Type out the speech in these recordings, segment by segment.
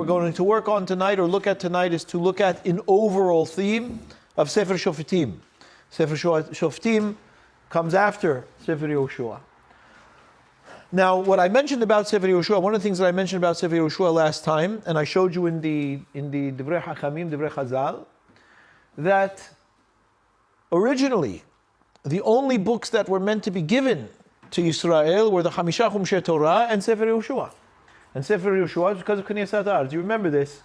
going to work on tonight or look at tonight is to look at an overall theme of Sefer Shofetim. Sefer Shofetim comes after Sefer Yehoshua. Now, what I mentioned about Sefer Yehoshua, one of the things that I mentioned about Sefer Yehoshua last time, and I showed you in the Divrei Hachamim, Divrei Chazal, that originally the only books that were meant to be given to Yisrael were the Hamisha Chumshei Torah and Sefer Yehoshua. And Sefer Yehoshua is because of Knesset Ha'aretz. Do you remember this?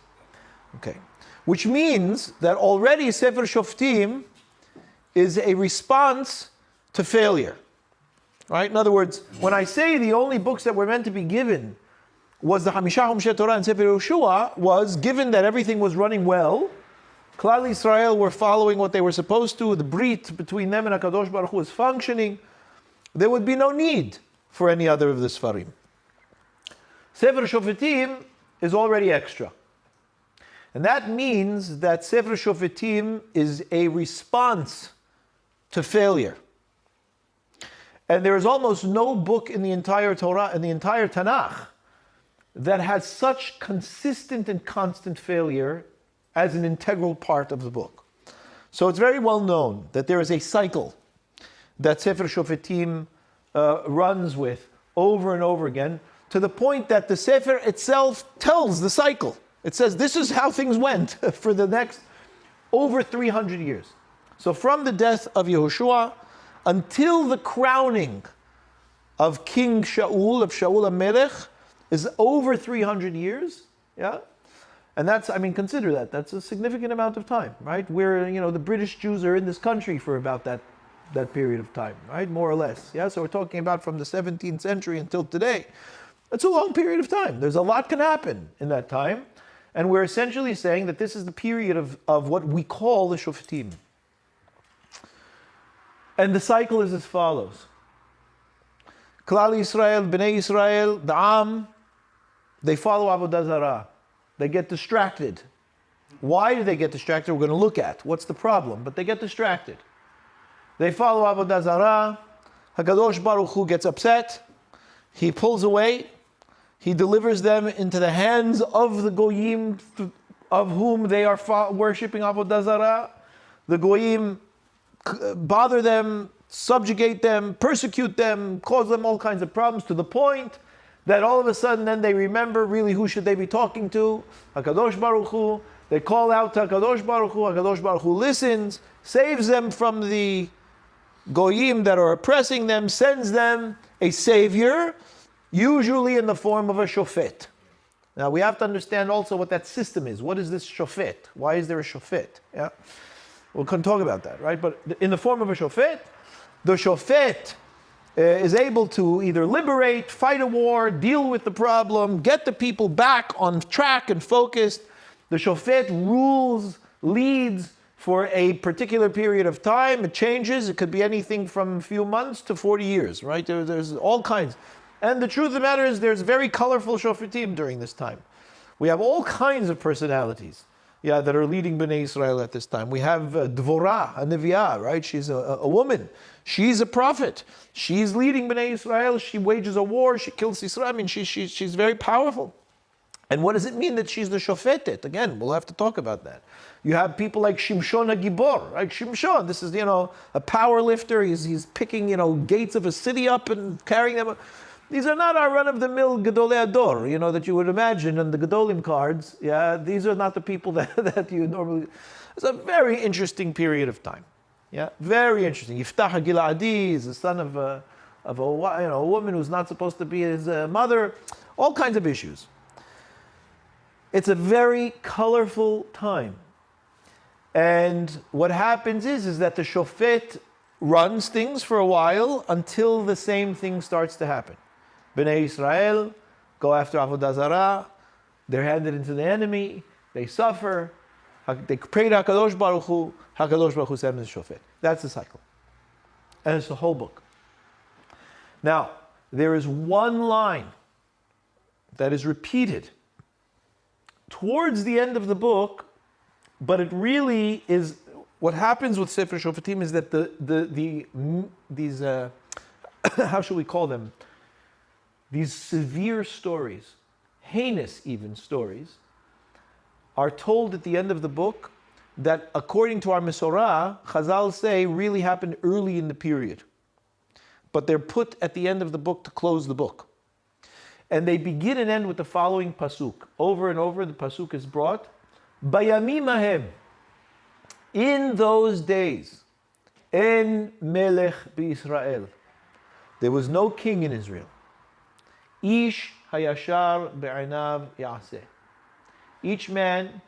Okay. Which means that already Sefer Shoftim is a response to failure. Right? In other words, when I say the only books that were meant to be given was the Hamisha Chumshei Torah and Sefer Yehoshua, was given that everything was running well, Klal Yisrael were following what they were supposed to, the brit between them and HaKadosh Baruch Hu was functioning, there would be no need for any other of the Sfarim. Sefer Shofetim is already extra. And that means that Sefer Shofetim is a response to failure. And there is almost no book in the entire Torah, in the entire Tanakh, that has such consistent and constant failure as an integral part of the book. So it's very well known that there is a cycle that Sefer Shofetim runs with over and over again, to the point that the Sefer itself tells the cycle. It says this is how things went for the next over 300 years. So from the death of Yehoshua until the crowning of King Shaul, of Shaul HaMelech, is over 300 years. Yeah? And that's, consider that. That's a significant amount of time, right? Where, the British Jews are in this country for about that period of time, right? More or less. Yeah? So we're talking about from the 17th century until today. It's a long period of time. There's a lot can happen in that time. And we're essentially saying that this is the period of what we call the Shofetim. And the cycle is as follows. Klal Yisrael, Bnei Yisrael, the Am, they follow Avodah Zarah. They get distracted. Why do they get distracted? We're going to look at what's the problem, but they get distracted. They follow Avodah Zarah. HaKadosh Baruch Hu gets upset. He pulls away. He delivers them into the hands of the Goyim of whom they are worshipping Avodah Zarah. The Goyim bother them, subjugate them, persecute them, cause them all kinds of problems, to the point that all of a sudden then they remember really who should they be talking to? HaKadosh Baruch Hu. They call out to HaKadosh Baruch Hu. HaKadosh Baruch Hu listens, saves them from the Goyim that are oppressing them, sends them a savior, usually in the form of a shofet. Now we have to understand also what that system is. What is this shofet? Why is there a shofet? Yeah, we can talk about that, right? But in the form of a shofet, the shofet is able to either liberate, fight a war, deal with the problem, get the people back on track and focused. The shofet rules, leads for a particular period of time. It changes. It could be anything from a few months to 40 years, right? There's all kinds. And the truth of the matter is there's very colorful Shofetim during this time. We have all kinds of personalities, that are leading Bnei Israel at this time. We have Dvorah, a Neviah, right? She's a woman. She's a prophet. She's leading Bnei Israel. She wages a war. She kills Israel. She's very powerful. And what does it mean that she's the Shofetet? Again, we'll have to talk about that. You have people like Shimshon HaGibor, right? Shimshon, this is, a power lifter. He's picking, gates of a city up and carrying them up. These are not our run-of-the-mill Gedolei Ador, that you would imagine in the Gedolim cards. Yeah, these are not the people that you normally... It's a very interesting period of time. Yeah, very interesting. Yiftach HaGiladi is the son of a woman who's not supposed to be his mother. All kinds of issues. It's a very colorful time. And what happens is that the Shofet runs things for a while until the same thing starts to happen. Bnei Israel go after Avodah Zarah, they're handed into the enemy, they suffer, they pray to HaKadosh Baruch Hu sends the Shofet. That's the cycle. And it's the whole book. Now, there is one line that is repeated towards the end of the book, but it really is, what happens with Sefer Shofetim is that these how should we call them? These severe stories, heinous even stories, are told at the end of the book that according to our Mesorah, Chazal say really happened early in the period. But they're put at the end of the book to close the book. And they begin and end with the following pasuk. Over and over the pasuk is brought. Bayamim ahem. In those days, en melech b'Yisrael. There was no king in Israel. Ish hayashar be'einav ya'aseh. Each man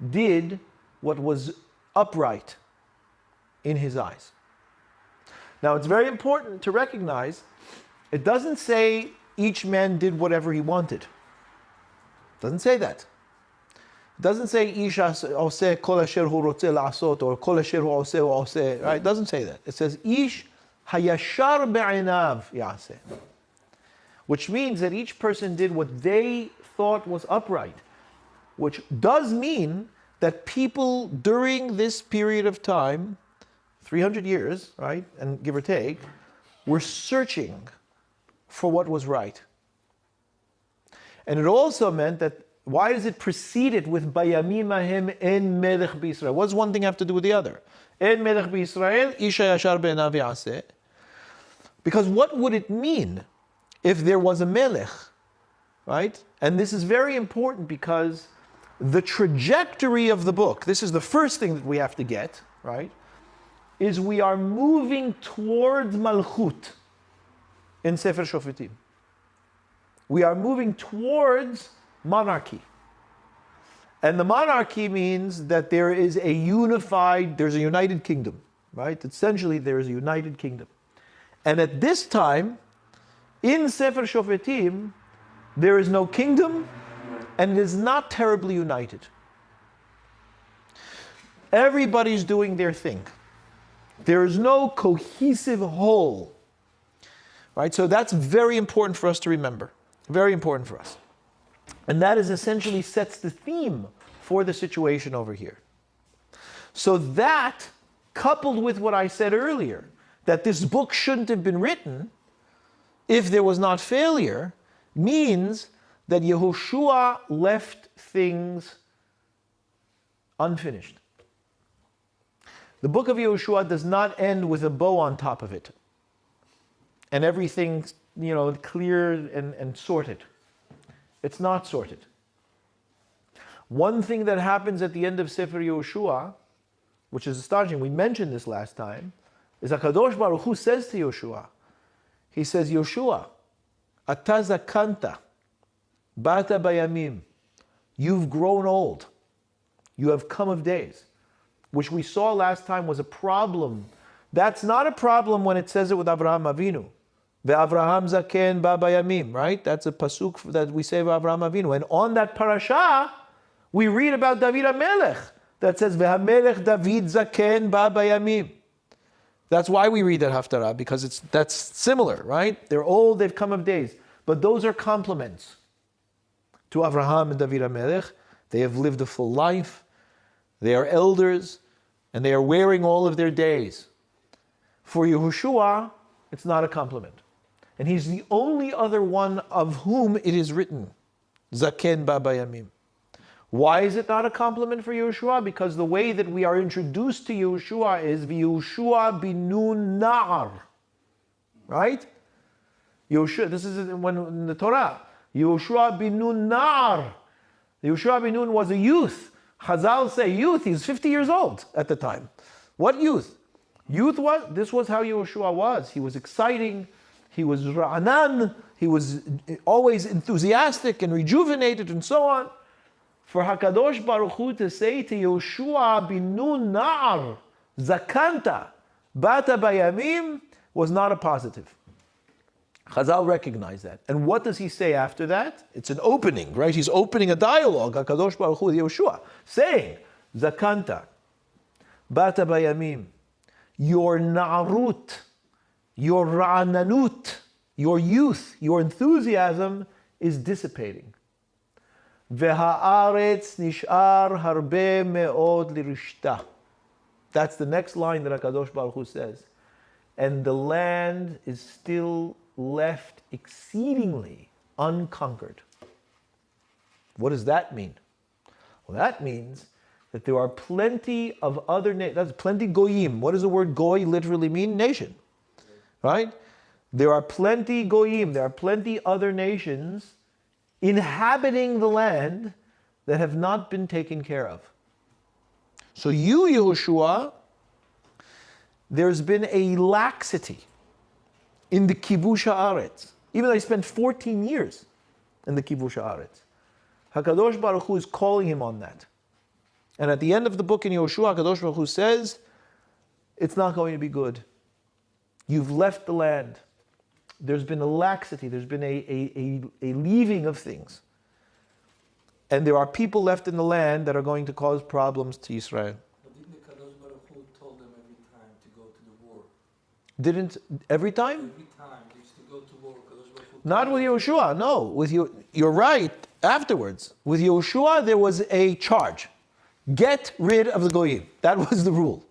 did what was upright in his eyes. Now it's very important to recognize, it doesn't say each man did whatever he wanted. It doesn't say that. It doesn't say ish oseh kol asher hu rotzeh la'asot or kol asher hu oseh. Right? It doesn't say that. It says ish hayashar be'einav ya'aseh. Which means that each person did what they thought was upright. Which does mean that people during this period of time, 300 years, right, and give or take, were searching for what was right. And it also meant that, why does it precede it with Bayamim ahem en melech b'Yisrael? What does one thing have to do with the other? En melech b'Yisrael, isha yashar be'einav ya'aseh. Because what would it mean if there was a melech, right? And this is very important because the trajectory of the book, this is the first thing that we have to get, right? Is we are moving towards Malchut in Sefer Shofetim. We are moving towards monarchy. And the monarchy means that there's a united kingdom, right? Essentially, there is a united kingdom. And at this time, in Sefer Shofetim, there is no kingdom, and it is not terribly united. Everybody's doing their thing. There is no cohesive whole. Right? So that's very important for us to remember. Very important for us. And that is essentially sets the theme for the situation over here. So that, coupled with what I said earlier, that this book shouldn't have been written if there was not failure, means that Yehoshua left things unfinished. The book of Yehoshua does not end with a bow on top of it and everything, clear and sorted. It's not sorted. One thing that happens at the end of Sefer Yehoshua, which is astonishing, we mentioned this last time, is HaKadosh Baruch Hu says to Yehoshua, he says, Yehoshua, ata zakanta, bata bayamim, you've grown old, you have come of days, which we saw last time was a problem. That's not a problem when it says it with Avraham Avinu. Ve'Avraham zaken ba bayamim, right? That's a pasuk that we say of Avraham Avinu. And on that parasha, we read about David HaMelech that says, Ve'hamelech David zaken ba bayamim. That's why we read that haftarah, because that's similar, right? They're old, they've come of days. But those are complements to Avraham and David HaMelech. They have lived a full life. They are elders, and they are wearing all of their days. For Yehoshua, it's not a compliment. And he's the only other one of whom it is written, Zaken ba bayamim. Why is it not a compliment for Yehoshua? Because the way that we are introduced to Yehoshua is Yehoshua binun na'ar. Right? Yehoshua, this is in the Torah. Yehoshua binun na'ar. Yehoshua binun was a youth. Chazal say youth, he's 50 years old at the time. What youth? This was how Yehoshua was. He was exciting, he was ra'anan, he was always enthusiastic and rejuvenated and so on. For HaKadosh Baruch Hu to say to Yehoshua binun na'ar, zakanta, bata bayamim, was not a positive. Chazal recognized that. And what does he say after that? It's an opening, right? He's opening a dialogue, HaKadosh Baruch Hu with Yehoshua, saying, zakanta, bata bayamim, your na'arut, your ra'ananut, your youth, your enthusiasm is dissipating. V'ha'aretz nish'ar harbe me'od lirishta. That's the next line that HaKadosh Baruch Hu says. And the land is still left exceedingly unconquered. What does that mean? Well, that means that there are plenty of other nations. That's plenty goyim. What does the word goy literally mean? Nation. Right? There are plenty goyim. There are plenty other nations inhabiting the land that have not been taken care of. So you, Yehoshua, there's been a laxity in the kibush haaretz. Even though he spent 14 years in the kibush haaretz. HaKadosh Baruch Hu is calling him on that. And at the end of the book in Yehoshua, HaKadosh Baruch Hu says, it's not going to be good. You've left the land. There's been a laxity. There's been a leaving of things. And there are people left in the land that are going to cause problems to Israel. But didn't the Kadosh Baruch Hu told them every time to go to the war? Didn't every time? Every time they used to go to war. Kadosh Baruch Hu Not with Yehoshua, no. With you, you're right. Afterwards, with Yehoshua, there was a charge: get rid of the goyim. That was the rule,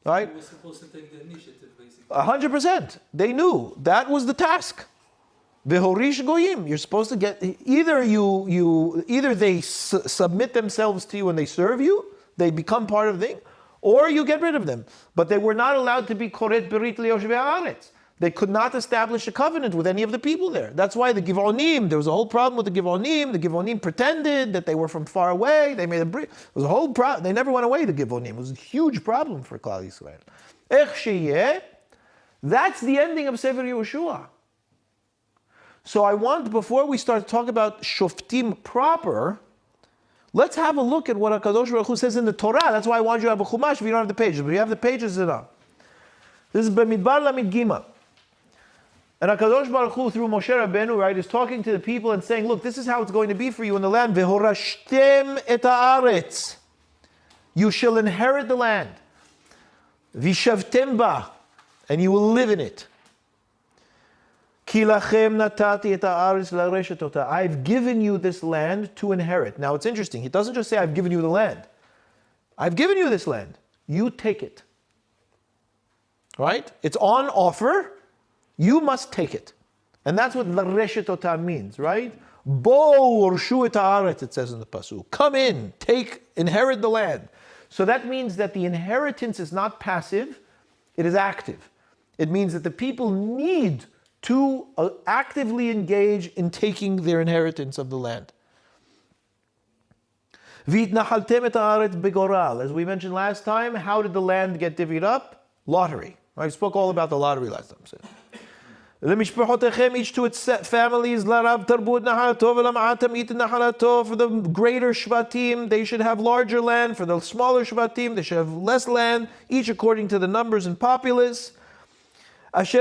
right? He was supposed to take the initiative, basically. 100%. They knew that was the task. V'horish goyim. You're supposed to get either they submit themselves to you and they serve you, they become part of the thing, or you get rid of them. But they were not allowed to be koret berit liyoshvei haaretz. They could not establish a covenant with any of the people there. That's why the Givonim, there was a whole problem with the Givonim. The Givonim pretended that they were from far away. They made a bridge. It was a whole problem. They never went away, the Givonim. It was a huge problem for Klal Yisrael. Ech sheyeh, that's the ending of Sefer Yehoshua. So I want, before we start to talk about Shofetim proper, let's have a look at what HaKadosh Baruch Hu says in the Torah. That's why I want you to have a chumash if you don't have the pages. But if you have the pages, it's enough. This is B'midbar Lamid Gima. And HaKadosh Baruch Hu, through Moshe Rabbeinu, right, is talking to the people and saying, look, this is how it's going to be for you in the land. V'horashtem et haaretz. You shall inherit the land. V'shavtem ba. And you will live in it. Ki lachem natati et haaretz lareshet ota. I've given you this land to inherit. Now it's interesting. He doesn't just say, I've given you the land. I've given you this land. You take it. Right? It's on offer. You must take it. And that's what lareshet ota means, right? Bo orshu et haaretz, it says in the pasuk. Come in, inherit the land. So that means that the inheritance is not passive, it is active. It means that the people need to actively engage in taking their inheritance of the land. V'itnachaltem et haaretz begoral. As we mentioned last time, how did the land get divvied up? Lottery. I spoke all about the lottery last time. Each to its families. For the greater Shvatim, they should have larger land. For the smaller Shvatim, they should have less land, each according to the numbers and populace. Right?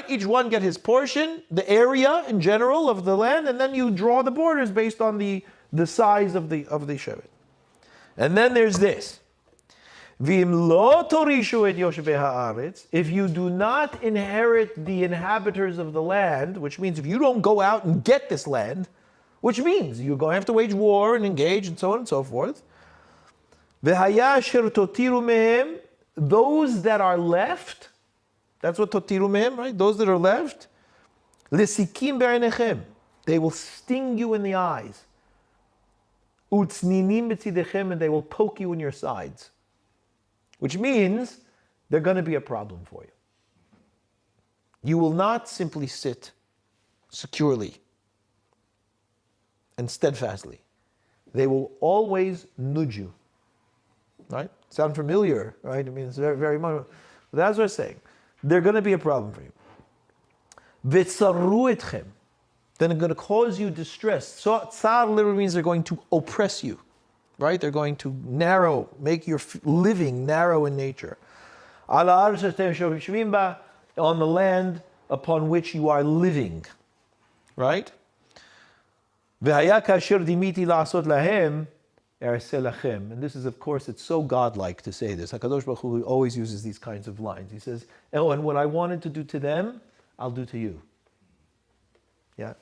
Each one get his portion, the area in general of the land, and then you draw the borders based on the size of the Shevet. And then there's this. If you do not inherit the inhabitants of the land, which means if you don't go out and get this land, which means you're going to have to wage war and engage and so on and so forth. Those that are left, that's what totiru mehem, right? Those that are left, lesikim be'einechem, they will sting you in the eyes. Utzninim betzidechem, and they will poke you in your sides. Which means they're going to be a problem for you. You will not simply sit securely and steadfastly. They will always nudge you. Right? Sound familiar, right? I mean, it's very, very much. But that's what I'm saying. They're going to be a problem for you. V'tzaru etchem. Then it's going to cause you distress. So, tsar literally means they're going to oppress you. Right? They're going to make your living narrow in nature. On the land upon which you are living. Right? And this is, of course, it's so godlike to say this. HaKadosh Baruch Hu always uses these kinds of lines. He says, oh, and what I wanted to do to them, I'll do to you. Yeah?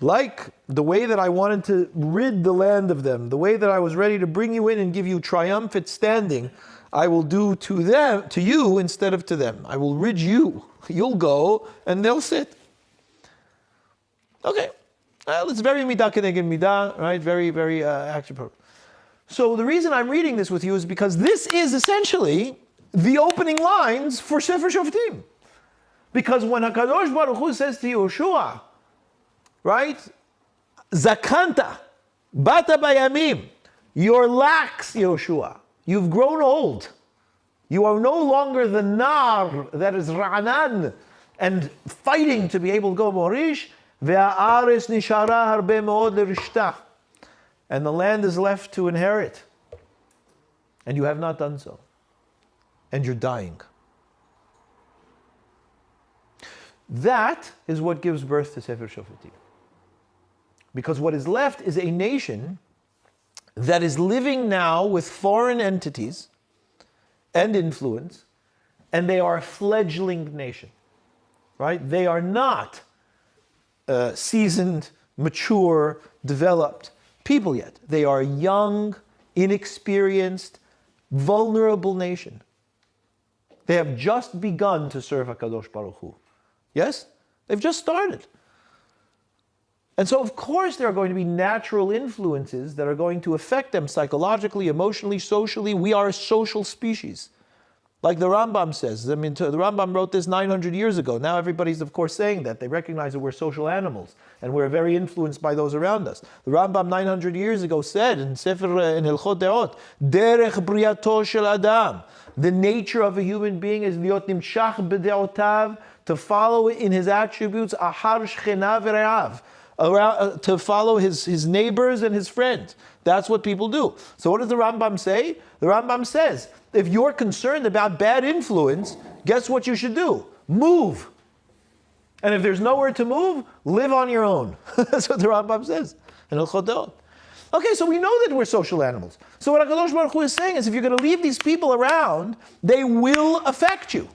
Like the way that I wanted to rid the land of them, the way that I was ready to bring you in and give you triumphant standing, I will do to you instead of to them. I will rid you. You'll go and they'll sit. Okay. Well, it's very midah keneged midah, right? Very, very action program. So the reason I'm reading this with you is because this is essentially the opening lines for Sefer Shofetim. Because when HaKadosh Baruch Hu says to Yehoshua, right? Zakanta, bata bayamim, you're lax, Yehoshua. You've grown old. You are no longer the nar that is ra'anan and fighting to be able to go morish. Ve'aretz nishara harbe me'od l'rishta. And the land is left to inherit. And you have not done so. And you're dying. That is what gives birth to Sefer Shofetim. Because what is left is a nation that is living now with foreign entities and influence, and they are a fledgling nation. Right? They are not seasoned, mature, developed people yet. They are a young, inexperienced, vulnerable nation. They have just begun to serve HaKadosh Baruch Hu. Yes? They've just started. And so, of course, there are going to be natural influences that are going to affect them psychologically, emotionally, socially. We are a social species. Like the Rambam says. I mean, the Rambam wrote this 900 years ago. Now everybody's, of course, saying that. They recognize that we're social animals and we're very influenced by those around us. The Rambam 900 years ago said in Sefer, in Hilchot Deot, Derech briato shel Adam. The nature of a human being is liot nimshach b'deotav, to follow in his attributes, ahar shchena v're'av, to follow his neighbors and his friends. That's what people do. So what does the Rambam say? The Rambam says, if you're concerned about bad influence, guess what you should do? Move. And if there's nowhere to move, live on your own. That's what the Rambam says in Hilchot Deot. Okay, so we know that we're social animals. So what HaKadosh Baruch Hu is saying is, if you're going to leave these people around, they will affect you.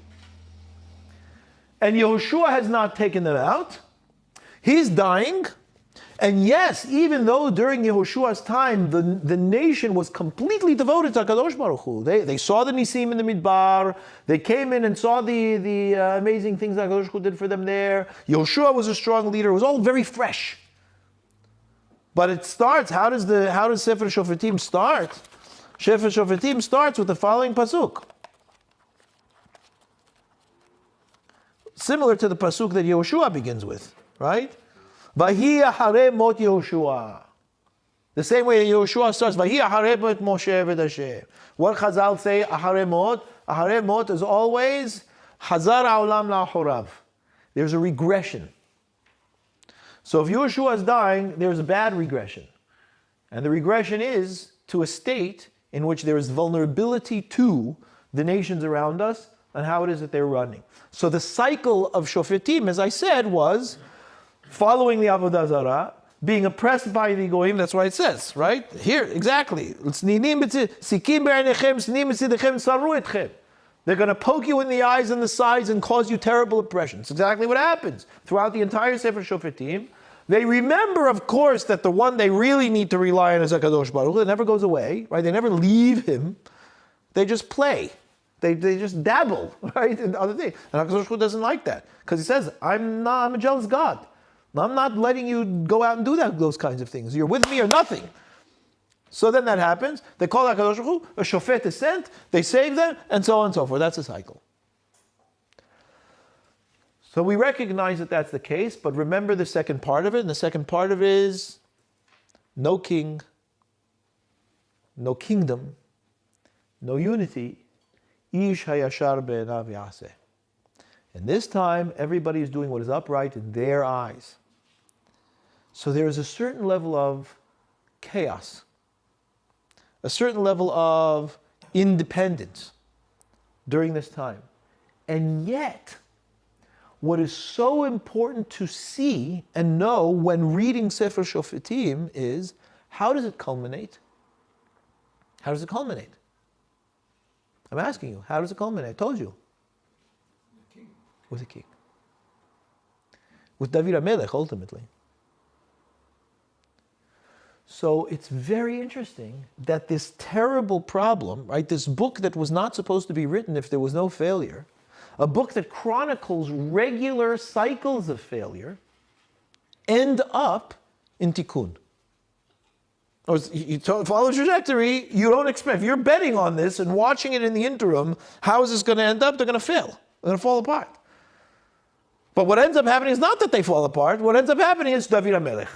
And Yehoshua has not taken them out. He's dying. And yes, even though during Yehoshua's time, the nation was completely devoted to HaKadosh Baruch Hu. They saw the Nisim in the Midbar. They came in and saw the amazing things that HaKadosh Baruch Hu did for them there. Yehoshua was a strong leader. It was all very fresh. But it starts, how does Sefer Shofetim start? Sefer Shofetim starts with the following pasuk. Similar to the pasuk that Yehoshua begins with, right? Vahi ahare mot Yehoshua. The same way that Yehoshua starts, Vahi ahare mot Moshe v'Hashem. What Chazal say, ahare mot? Ahare mot is always hazar ha'olam la'achorav. There's a regression. So if Yehoshua is dying, there's a bad regression. And the regression is to a state in which there is vulnerability to the nations around us and how it is that they're running. So the cycle of Shofetim, as I said, was following the Avodah Zarah, being oppressed by the Goyim. That's why it says, right? Here, exactly. They're going to poke you in the eyes and the sides and cause you terrible oppression. It's exactly what happens throughout the entire Sefer Shofetim. They remember, of course, that the one they really need to rely on is HaKadosh Baruch Hu. It never goes away, right? They never leave him. They just play. They just dabble, right, in other things. And HaKadosh Baruch Hu doesn't like that. Because he says, I'm a jealous God. I'm not letting you go out and do those kinds of things. You're with me or nothing. So then that happens. They call HaKadosh Baruch Hu, a shofet is sent, they save them, and so on and so forth. That's a cycle. So we recognize that that's the case, but remember the second part of it. And the second part of it is no king, no kingdom, no unity. Ish hayashar be'enav yaseh. And this time, everybody is doing what is upright in their eyes. So there is a certain level of chaos, a certain level of independence during this time. And yet, what is so important to see and know when reading Sefer Shofetim is, how does it culminate? How does it culminate? I'm asking you, how does it culminate? I told you. With a king. With David HaMelech, ultimately. So it's very interesting that this terrible problem, right, this book that was not supposed to be written if there was no failure, a book that chronicles regular cycles of failure, end up in tikkun. Or you follow the trajectory, you don't expect, if you're betting on this and watching it in the interim, how is this going to end up? They're going to fail. They're going to fall apart. But what ends up happening is not that they fall apart. What ends up happening is David HaMelech.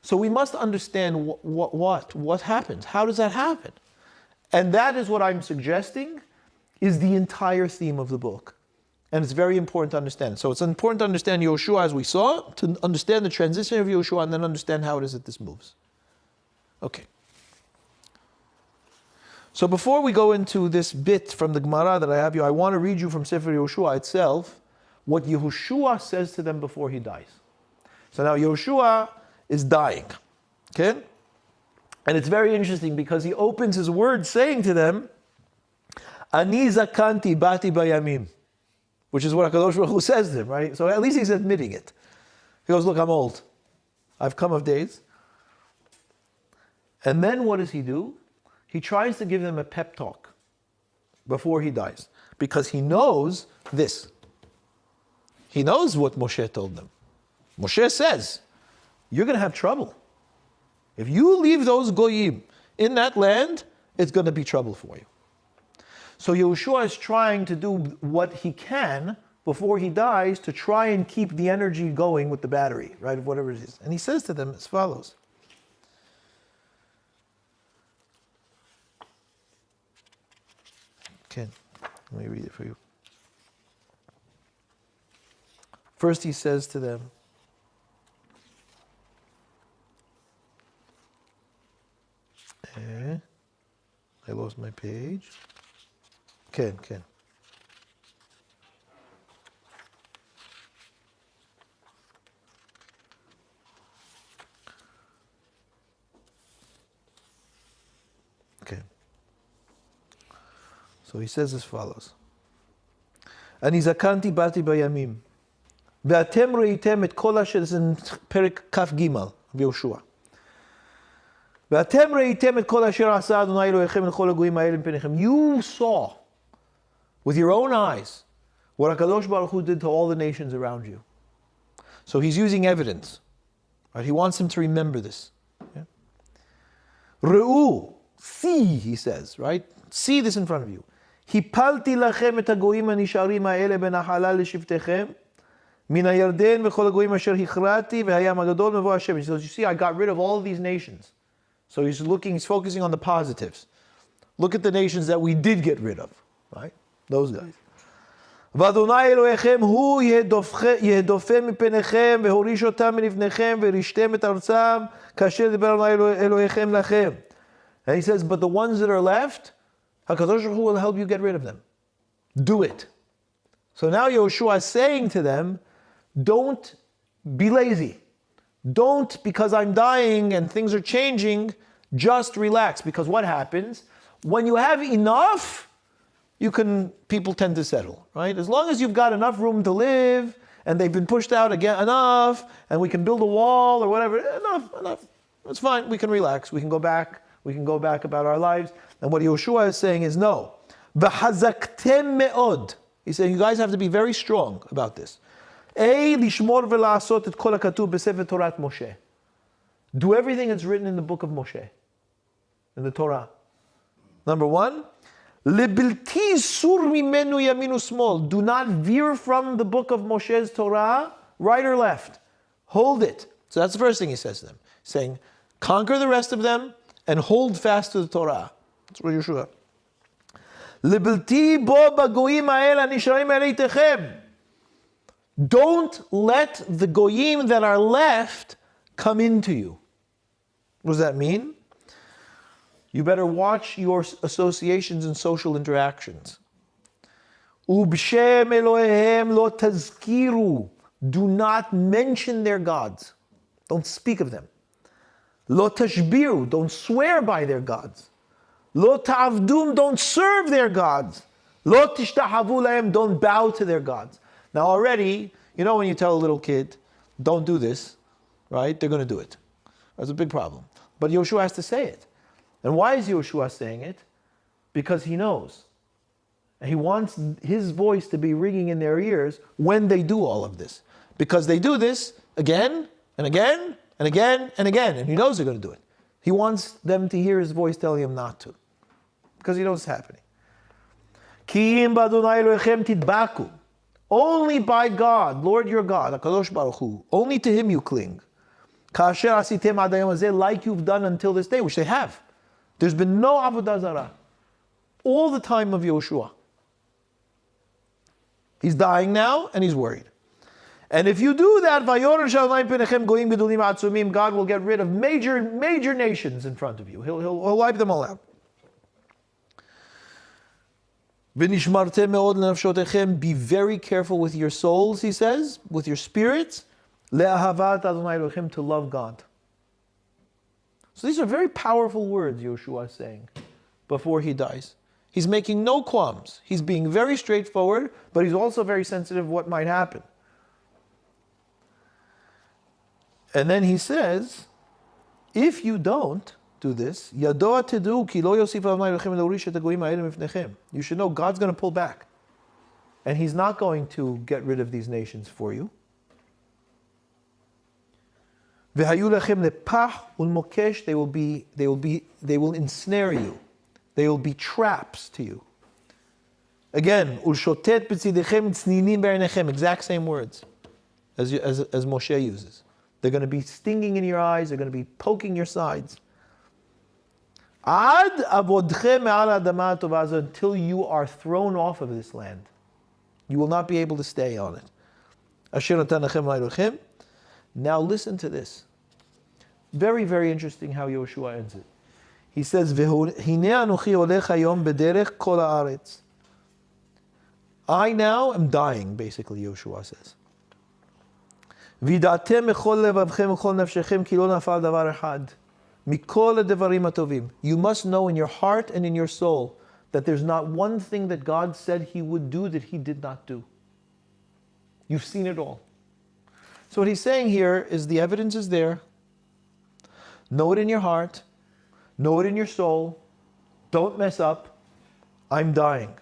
So we must understand what happens. How does that happen? And that is what I'm suggesting is the entire theme of the book. And it's very important to understand. So it's important to understand Yehoshua as we saw, to understand the transition of Yehoshua, and then understand how it is that this moves. Okay. So before we go into this bit from the Gemara that I have you, I want to read you from Sefer Yehoshua itself, what Yehoshua says to them before he dies. So now Yehoshua is dying. Okay? And it's very interesting because he opens his words saying to them, Ani zakanti bati bayamim. Which is what HaKadosh Baruch Hu says to him, right? So at least he's admitting it. He goes, look, I'm old. I've come of days. And then what does he do? He tries to give them a pep talk before he dies. Because he knows this. He knows what Moshe told them. Moshe says, you're going to have trouble. If you leave those goyim in that land, it's going to be trouble for you. So Yehoshua is trying to do what he can before he dies to try and keep the energy going with the battery, right, of whatever it is. And he says to them as follows. Okay, let me read it for you. First he says to them, I lost my page. Ken. Okay. So he says as follows. אני זקנתי באתי בימים, ואתם ראיתם את כל אשר זה פרק כ"ג ביהושע. ואתם ראיתם את כל אשר עשה אדוני אלוהיכם לכל הגויים האלה מפניכם. You saw with your own eyes what HaKadosh Baruch Hu did to all the nations around you. So he's using evidence. Right? He wants them to remember this. Yeah? ראו, see, he says, right? See this in front of you. הפלתי לכם את הגויים הנשארים האלה בנחלה לשבטיכם, מן הירדן וכל הגויים אשר הכרעתי, והים הגדול מבוא השם. So you see, I got rid of all of these nations. So he's focusing on the positives. Look at the nations that we did get rid of, right? Those guys. ואדוני אלוהיכם הוא יהדופם מפניכם והוריש אותם מלפניכם ורישתם את ארצם כאשר דיבר אדוני אלוהיכם לכם. And he says, but the ones that are left, HaKadosh Baruch Hu will help you get rid of them. Do it. So now Yehoshua is saying to them, don't be lazy. Don't, because I'm dying and things are changing, just relax. Because what happens? When you have enough, people tend to settle, right? As long as you've got enough room to live, and they've been pushed out again enough, and we can build a wall or whatever, enough. It's fine, we can relax, we can go back about our lives. And what Yehoshua is saying is no. V'hazaktem me'od. He's saying you guys have to be very strong about this. Lishmor v'la'asot et kol ha'katuv b'sefer Torat Moshe. Do everything that's written in the book of Moshe, in the Torah. Number one, Lebilti sur mimenu yaminu small. Do not veer from the book of Moshe's Torah, right or left. Hold it. So that's the first thing he says to them. Saying, conquer the rest of them and hold fast to the Torah. That's what Yeshua. Lebilti bo bagoyim ha'el hanisharim ereitechem. Don't let the goyim that are left come into you. What does that mean? You better watch your associations and social interactions. Ubshem Eloheim lo tazkiru. Do not mention their gods. Don't speak of them. Lo tashbiru. Don't swear by their gods. Lo ta'avdum. Don't serve their gods. Lo tishtahavu lahem. Don't bow to their gods. Now already, you know when you tell a little kid, don't do this, right? They're going to do it. That's a big problem. But Yehoshua has to say it. And why is Yehoshua saying it? Because he knows. And he wants his voice to be ringing in their ears when they do all of this. Because they do this again and again and again and again, and he knows they're going to do it. He wants them to hear his voice telling him not to, because he knows it's happening. Ki im b'Adonai Elohechem tidbaku. Only by God, Lord your God, HaKadosh Baruch Hu, only to him you cling. Kasher asitem ad hayom hazeh, like you've done until this day, which they have. There's been no avodah zarah all the time of Yehoshua. He's dying now, and he's worried. And if you do that, God will get rid of major nations in front of you. He'll wipe them all out. Be very careful with your souls, he says, with your spirits, to love God. So these are very powerful words Yehoshua is saying before he dies. He's making no qualms. He's being very straightforward, but he's also very sensitive of what might happen. And then he says, if you don't do this, you should know God's going to pull back. And he's not going to get rid of these nations for you. They will ensnare you. They will be traps to you. Again, exact same words as Moshe uses. They're going to be stinging in your eyes. They're going to be poking your sides. Until you are thrown off of this land. You will not be able to stay on it. Now listen to this. Very, very interesting how Yehoshua ends it. He says, I now am dying, basically, Yehoshua says. You must know in your heart and in your soul that there's not one thing that God said he would do that he did not do. You've seen it all. So what he's saying here is the evidence is there. Know it in your heart. Know it in your soul. Don't mess up. I'm dying.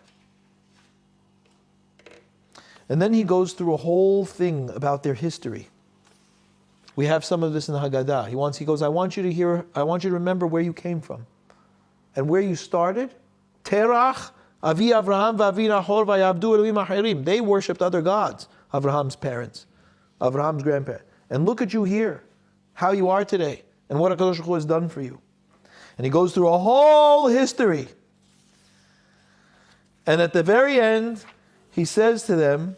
And then he goes through a whole thing about their history. We have some of this in the Haggadah. He goes, I want you to remember where you came from. And where you started. Terach, Avi Avraham, V'avi Nahor, V'yabdu Elohim Acherim. They worshipped other gods. Abraham's parents. Abraham's grandparents. And look at you here. How you are today. And what HaKadosh Baruch Hu has done for you. And he goes through a whole history. And at the very end, he says to them,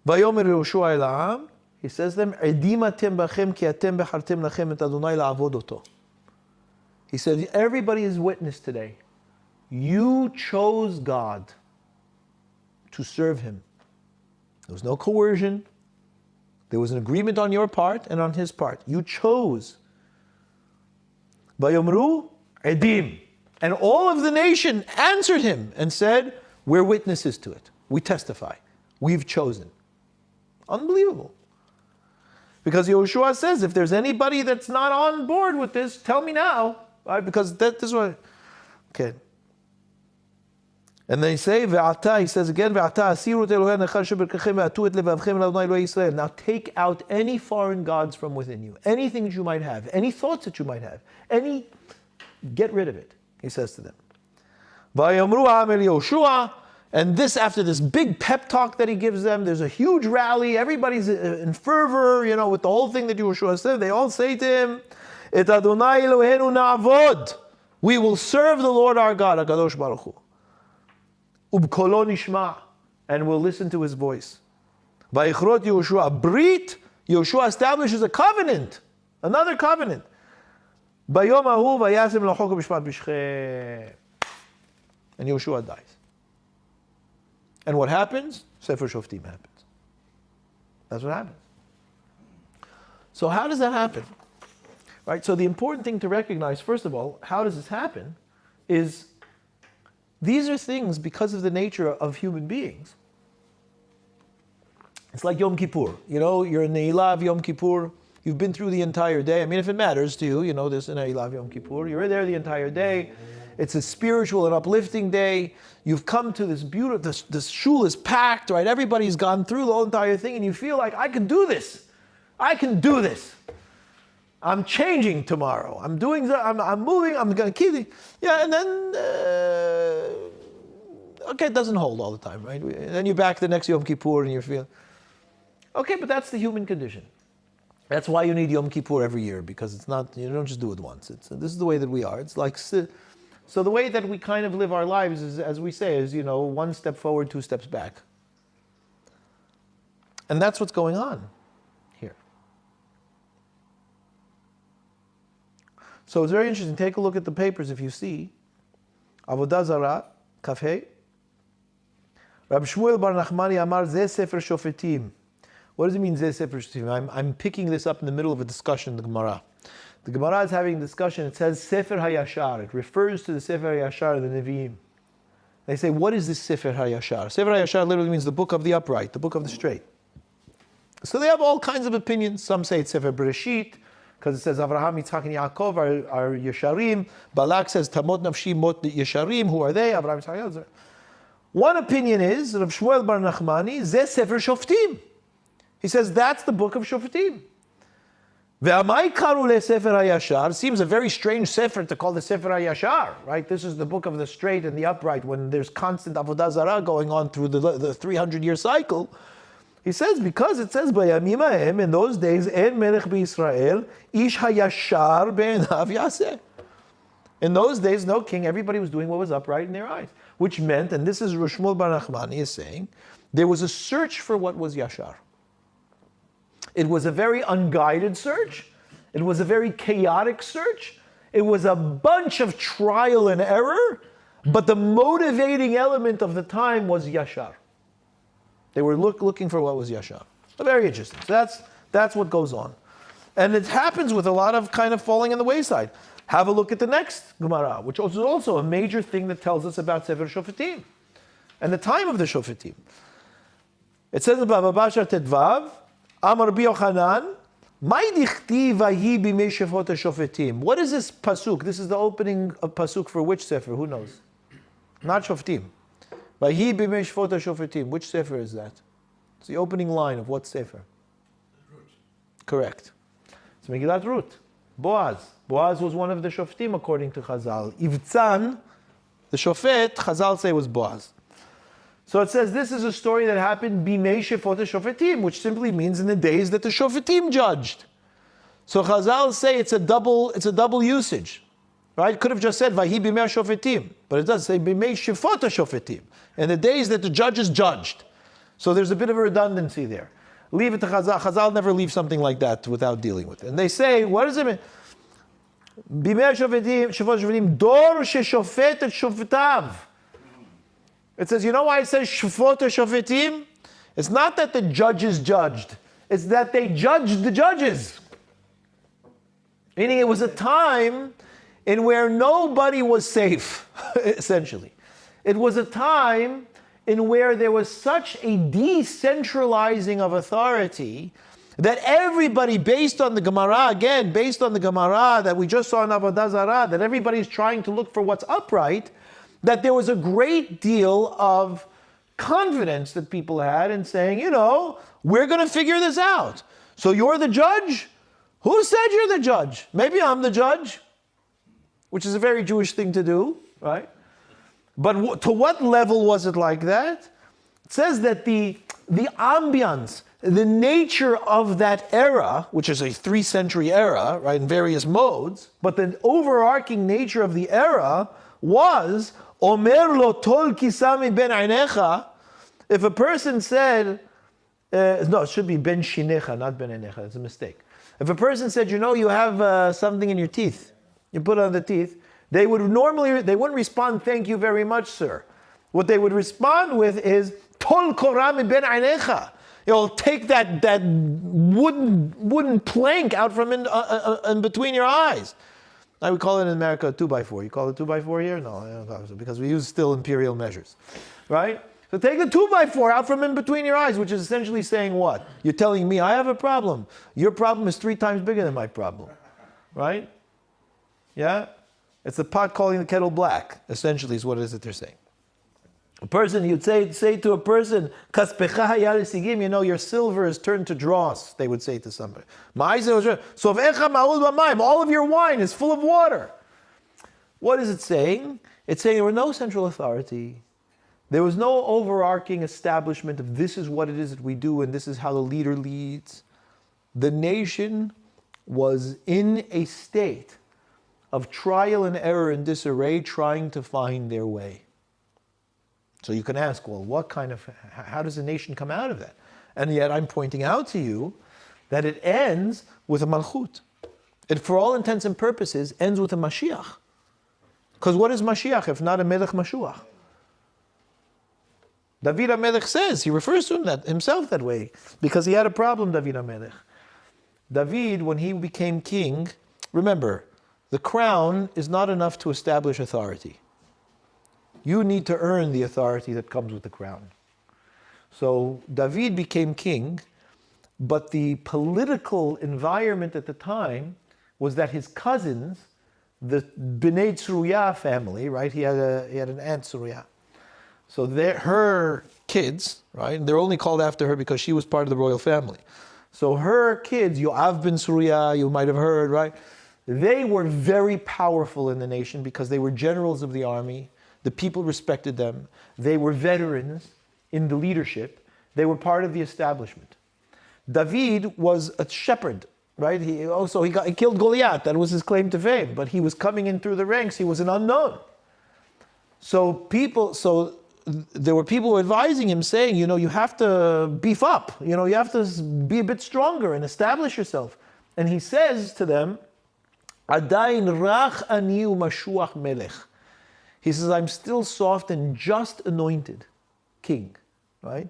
Vayomer Yehoshua el ha'am, he says to them, Edim atem bachem ki atem bechartem lachem et Adonai la'avod oto. He said, everybody is witness today. You chose God to serve him. There was no coercion. There was an agreement on your part and on his part. You chose. Vayomru edim. And all of the nation answered him and said, we're witnesses to it. We testify. We've chosen. Unbelievable. Because Yehoshua says, if there's anybody that's not on board with this, tell me now. Right? Because this is what... Okay. And they say, Ve'ata, he says again, Ve'ata asiru Elohei nechal sheberkechem ve'atu et levavchem l'Adonai Eloi Yisrael. Now take out any foreign gods from within you. Anything that you might have. Any thoughts that you might have. Get rid of it, he says to them. Vayamru ha'am el Yehoshua. And this, after this big pep talk that he gives them, there's a huge rally. Everybody's in fervor, with the whole thing that Yehoshua said. They all say to him, Et Adonai Eloheinu na'avod. We will serve the Lord our God, HaKadosh Baruch Hu. Ubkolo nishma. And we'll listen to his voice. Vayichrot Yehoshua brit. Yehoshua establishes a covenant. Another covenant. Bayom ahu vayasim l'chok b'shpat b'shchem. And Yehoshua dies. And what happens? Sefer Shofetim happens. That's what happens. So how does that happen? Right? So the important thing to recognize, first of all, how does this happen, is these are things because of the nature of human beings. It's like Yom Kippur. You're in the Neilah of Yom Kippur. You've been through the entire day. I mean, if it matters to you, there's an Neilah of Yom Kippur. You're there the entire day. It's a spiritual and uplifting day. You've come to this beautiful, this shul is packed, right? Everybody's gone through the whole entire thing, and you feel like, I can do this. I can do this. I'm changing tomorrow. I'm doing, I'm moving, I'm going to keep it. Yeah, and then, okay, it doesn't hold all the time, right? And then you're back the next Yom Kippur and you're feeling, okay, but that's the human condition. That's why you need Yom Kippur every year, because it's not, you don't just do it once. This is the way that we are. It's like, so the way that we kind of live our lives is, as we say, is, one step forward, two steps back. And that's what's going on here. So it's very interesting. Take a look at the papers if you see. Avodah Zarah, Kafhe. Rabbi Shmuel Bar Nachmani Amar Zeh Sefer Shofetim. What does it mean, Zeh Sefer Shofetim? I'm picking this up in the middle of a discussion in the Gemara. The Gemara is having a discussion. It says Sefer HaYashar. It refers to the Sefer HaYashar, the Nevi'im. They say, what is this Sefer HaYashar? Sefer HaYashar literally means the book of the upright, the book of the straight. So they have all kinds of opinions. Some say it's Sefer Bereshit, because it says Avraham, Yitzchak, and Yaakov are Yesharim. Balak says Tamot Nafshi Mot Yesharim. Who are they? Avraham, Yitzchak, Yaakov. One opinion is, Rav Shmuel Bar Nachmani, Zeh Sefer Shoftim. He says that's the book of Shofetim. Ve'amai karu le Sefer HaYashar. Seems a very strange Sefer to call the Sefer HaYashar, right? This is the book of the straight and the upright, when there's constant Avodah Zarah going on through the 300-year cycle. He says, because it says, Bayamim ha'em, in those days, En melech b'Yisrael, Ish HaYashar be'enav yaseh. In those days, no king, everybody was doing what was upright in their eyes. Which meant, and this is Rav Shmuel Bar Nachmani is saying, there was a search for what was Yashar. It was a very unguided search. It was a very chaotic search. It was a bunch of trial and error, but the motivating element of the time was Yashar. They were looking for what was Yashar. Very interesting. So that's what goes on. And it happens with a lot of kind of falling in the wayside. Have a look at the next Gemara, which is also a major thing that tells us about Sefer Shofetim and the time of the Shofetim. It says in Bava Basra Tedvav, Amar Rabbi Yochanan, Mai dichtiv vahi bimei shefot hashofetim. What is this pasuk? This is the opening of pasuk for which Sefer? Who knows? Not Shofetim. Vahi bimei shefot hashofetim. Which Sefer is that? It's the opening line of what Sefer? Root. Correct. It's Megillat Ruth. Boaz. Boaz was one of the Shofetim according to Chazal. Ivtzan, the Shofet, Chazal say was Boaz. So it says this is a story that happened bimei shefot hashofetim, which simply means in the days that the Shofetim judged. So Chazal say it's a double usage, right? Could have just said vahi bimei shofetim, but it does say bimei shefot hashofetim, in the days that the judges judged. So there's a bit of a redundancy there. Leave it to Chazal. Chazal never leave something like that without dealing with it. And they say, what does it mean? Bimei shofetim, shefot hashofetim, dor sheshofet et shofetav. It says, you know why it says Shofot Shofetim? It's not that the judges judged. It's that they judged the judges. Meaning it was a time in where nobody was safe, essentially. It was a time in where there was such a decentralizing of authority that everybody, based on the Gemara, again, based on the Gemara that we just saw in Avodah Zarah, that everybody's trying to look for what's upright, that there was a great deal of confidence that people had in saying, we're going to figure this out. So you're the judge? Who said you're the judge? Maybe I'm the judge, which is a very Jewish thing to do, right? But to what level was it like that? It says that the ambience, the nature of that era, which is a 3-century era, right, in various modes, but the overarching nature of the era was Omer lo tol kisami ben einecha. If a person said, no, it should be ben shinecha, not ben einecha. It's a mistake. If a person said, you have something in your teeth, you put it on the teeth, they wouldn't respond, thank you very much, sir. What they would respond with is, tol korami ben einecha. Take that wooden plank out from in between your eyes. Now we call it in America a 2x4. You call it 2x4 here? No, because we use still imperial measures, right? So take the 2x4 out from in between your eyes, which is essentially saying what? You're telling me I have a problem. Your problem is 3 times bigger than my problem, right? Yeah? It's the pot calling the kettle black, essentially, is what it is that they're saying. A person, you'd say to a person, "Kaspecha haya lesigim," you know, your silver is turned to dross, they would say to somebody. "Sov'echa ma'ul b'mayim," all of your wine is full of water. What is it saying? It's saying there was no central authority. There was no overarching establishment of this is what it is that we do and this is how the leader leads. The nation was in a state of trial and error and disarray, trying to find their way. So you can ask, well, how does a nation come out of that? And yet I'm pointing out to you that it ends with a malchut. It, for all intents and purposes, ends with a Mashiach. Because what is Mashiach if not a Melech Mashuach? David HaMelech says, he refers to himself that way, because he had a problem, David HaMelech. David, when he became king, remember, the crown is not enough to establish authority. You need to earn the authority that comes with the crown. So David became king, but the political environment at the time was that his cousins, the Bnei Tzuruya family, right? He had an aunt Tzuruya. So her kids, right? And they're only called after her because she was part of the royal family. So her kids, Yoav ben Tzuruya, you might have heard, right? They were very powerful in the nation because they were generals of the army. The people respected them. They were veterans in the leadership. They were part of the establishment. David was a shepherd, right? He killed Goliath. That was his claim to fame. But he was coming in through the ranks. He was an unknown. So there were people advising him, saying, you have to beef up. You have to be a bit stronger and establish yourself. And he says to them, Adain rach ani u'mashuach melech. He says, I'm still soft and just anointed king, right?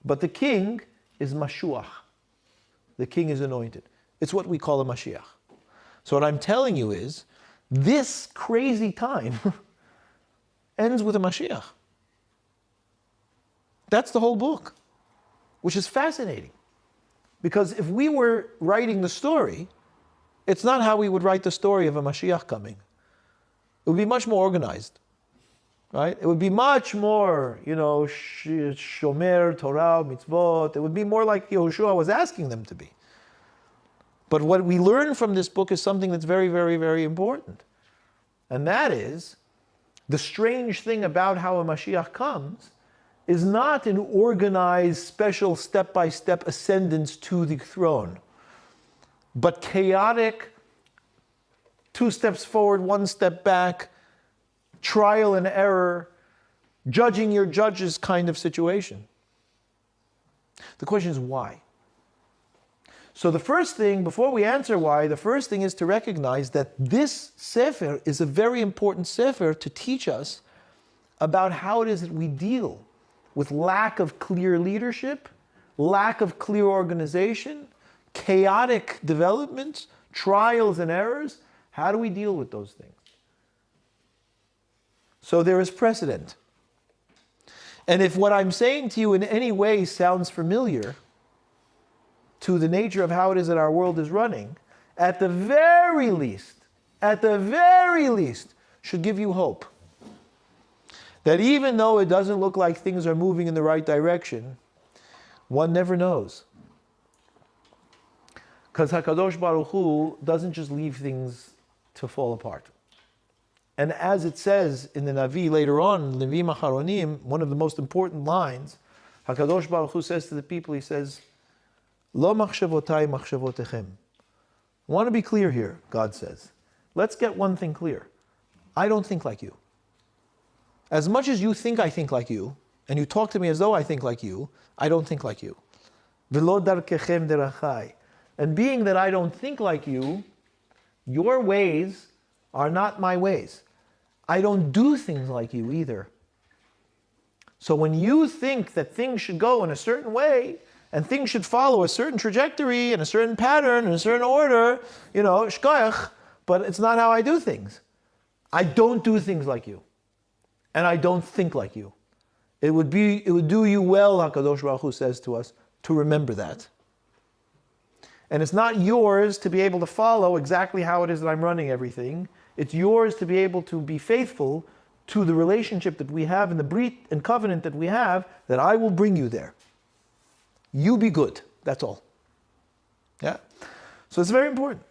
But the king is Mashuach. The king is anointed. It's what we call a Mashiach. So what I'm telling you is, this crazy time ends with a Mashiach. That's the whole book, which is fascinating. Because if we were writing the story, it's not how we would write the story of a Mashiach coming. It would be much more organized. Right? It would be much more, shomer, Torah, mitzvot. It would be more like Yehoshua was asking them to be. But what we learn from this book is something that's very, very, very important. And that is, the strange thing about how a Mashiach comes is not an organized, special, step-by-step ascendance to the throne, but chaotic, 2 steps forward, 1 step back, trial and error, judging your judges kind of situation. The question is why? So the first thing, before we answer why, the first thing is to recognize that this Sefer is a very important Sefer to teach us about how it is that we deal with lack of clear leadership, lack of clear organization, chaotic developments, trials and errors. How do we deal with those things? So there is precedent. And if what I'm saying to you in any way sounds familiar to the nature of how it is that our world is running, at the very least, should give you hope. That even though it doesn't look like things are moving in the right direction, one never knows. Because HaKadosh Baruch Hu doesn't just leave things to fall apart. And as it says in the Navi later on, Levim Acharonim, one of the most important lines, HaKadosh Baruch Hu says to the people, he says, Lo machshavotai machshavotechem. I want to be clear here, God says. Let's get one thing clear. I don't think like you. As much as you think I think like you, and you talk to me as though I think like you, I don't think like you. V'lo darkechem derachai. And being that I don't think like you, your ways are not my ways. I don't do things like you either. So when you think that things should go in a certain way, and things should follow a certain trajectory, and a certain pattern, and a certain order, shkoyach, but it's not how I do things. I don't do things like you. And I don't think like you. It would do you well, HaKadosh Baruch Hu says to us, to remember that. And it's not yours to be able to follow exactly how it is that I'm running everything. It's yours to be able to be faithful to the relationship that we have and the brit and covenant that we have, that I will bring you there. You be good. That's all. Yeah? So it's very important.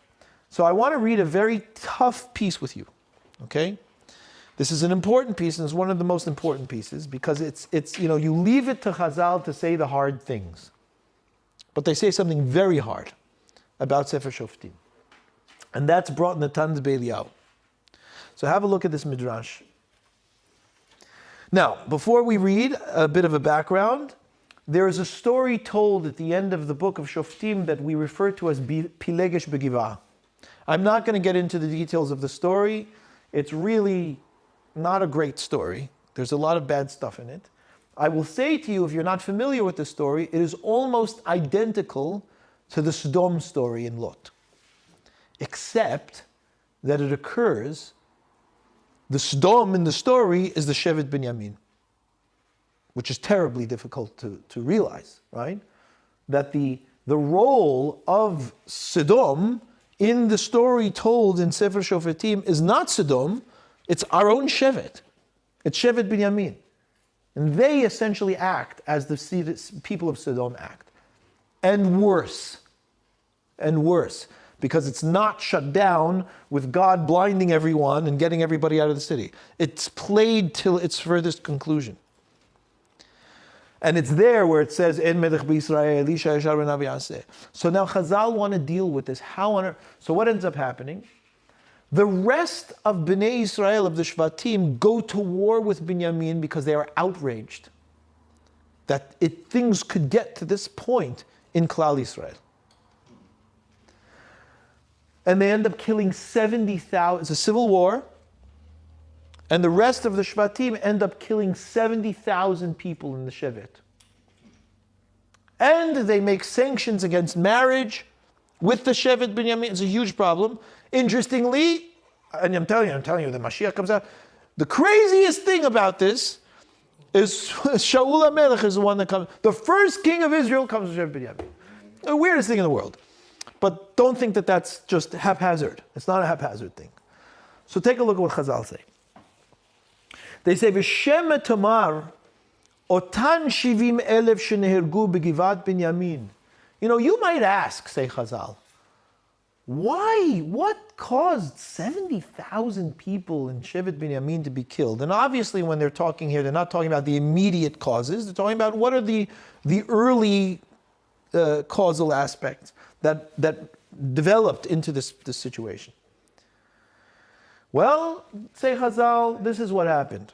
So I want to read a very tough piece with you. Okay? This is an important piece, and it's one of the most important pieces, because it's you leave it to Chazal to say the hard things. But they say something very hard about Sefer Shofetim. And that's brought in the Tans Be'Eliyahu. So have a look at this midrash. Now, before we read a bit of a background, there is a story told at the end of the book of Shofetim that we refer to as Pilegesh Begivah. I'm not going to get into the details of the story. It's really not a great story. There's a lot of bad stuff in it. I will say to you, if you're not familiar with the story, it is almost identical to the Sodom story in Lot, except that it occurs, the Sodom in the story is the Shevet Binyamin, which is terribly difficult to realize, right? That the role of Sodom in the story told in Sefer Shofetim is not Sodom, it's our own Shevet. It's Shevet Binyamin. And they essentially act as the people of Sodom act. And worse. Because it's not shut down with God blinding everyone and getting everybody out of the city. It's played till its furthest conclusion. And it's there where it says, En melech b'Yisrael, Isha yashar v'navi yaseh. So now Chazal want to deal with this. So what ends up happening? The rest of Bnei Israel, of the Shvatim, go to war with Binyamin because they are outraged that things could get to this point in Klal Yisrael. And they end up killing 70,000. It's a civil war. And the rest of the Shvatim end up killing 70,000 people in the Shevet. And they make sanctions against marriage with the Shevet Binyamin. It's a huge problem. Interestingly, and I'm telling you, the Mashiach comes out. The craziest thing about this is Shaul HaMelech is the one that comes. The first king of Israel comes from Shevet Binyamin. The weirdest thing in the world. But don't think that that's just haphazard. It's not a haphazard thing. So take a look at what Chazal say. They say, V'shem tamar otan 70,000 shenehergu begivat Binyamin. You might ask, say Chazal, why? What caused 70,000 people in Shevet Binyamin to be killed? And obviously when they're talking here, they're not talking about the immediate causes. They're talking about what are the early causal aspects that developed into this situation. Well, say Chazal, this is what happened.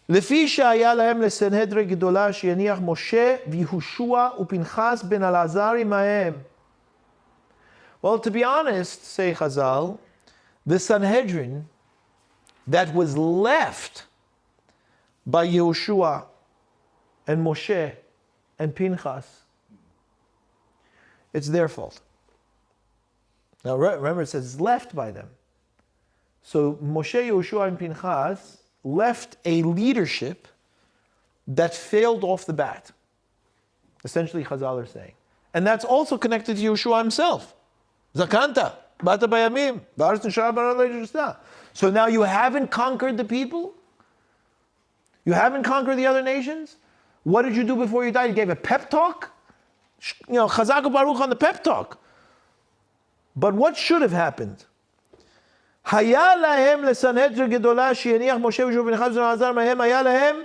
לפי שהיה להם לסנהדרין גדולה שיניח משה ויהושע ופנחס בן אלעזר עמהם. Well, to be honest, say Chazal, the Sanhedrin that was left by Yehoshua and Moshe and Pinchas, it's their fault. Now remember, it says left by them. So Moshe, Yehoshua, and Pinchas left a leadership that failed off the bat. Essentially, Chazal are saying. And that's also connected to Yehoshua himself. Zakanta, bata bayamim, v'aretz nishara b'arad. So now you haven't conquered the people? You haven't conquered the other nations? What did you do before you died? You gave a pep talk? Chazak u'baruch on the pep talk. But what should have happened? היה להם לסנהדרין גדולה שיניח משה ויהושע ופנחס בן אלעזר מהם, היה להם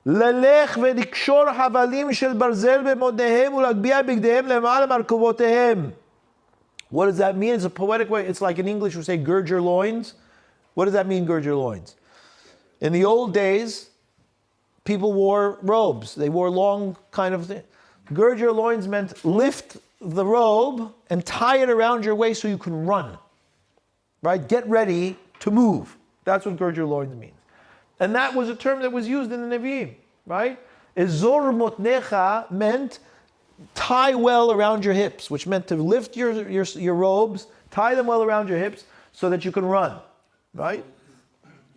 ללך ולקשור חבלים של ברזל במותניהם ולהגביה בגדיהם למעלה מרכבותיהם. What does that mean? It's a poetic way. It's like in English we say gird your loins. What does that mean, gird your loins? In the old days, people wore robes. They wore long kind of thing. Gird your loins meant lift the robe and tie it around your waist so you can run. Right? Get ready to move. That's what gird your loins means. And that was a term that was used in the Nevi'im. Right? Ezor motnecha meant tie well around your hips, which meant to lift your robes, tie them well around your hips so that you can run. Right?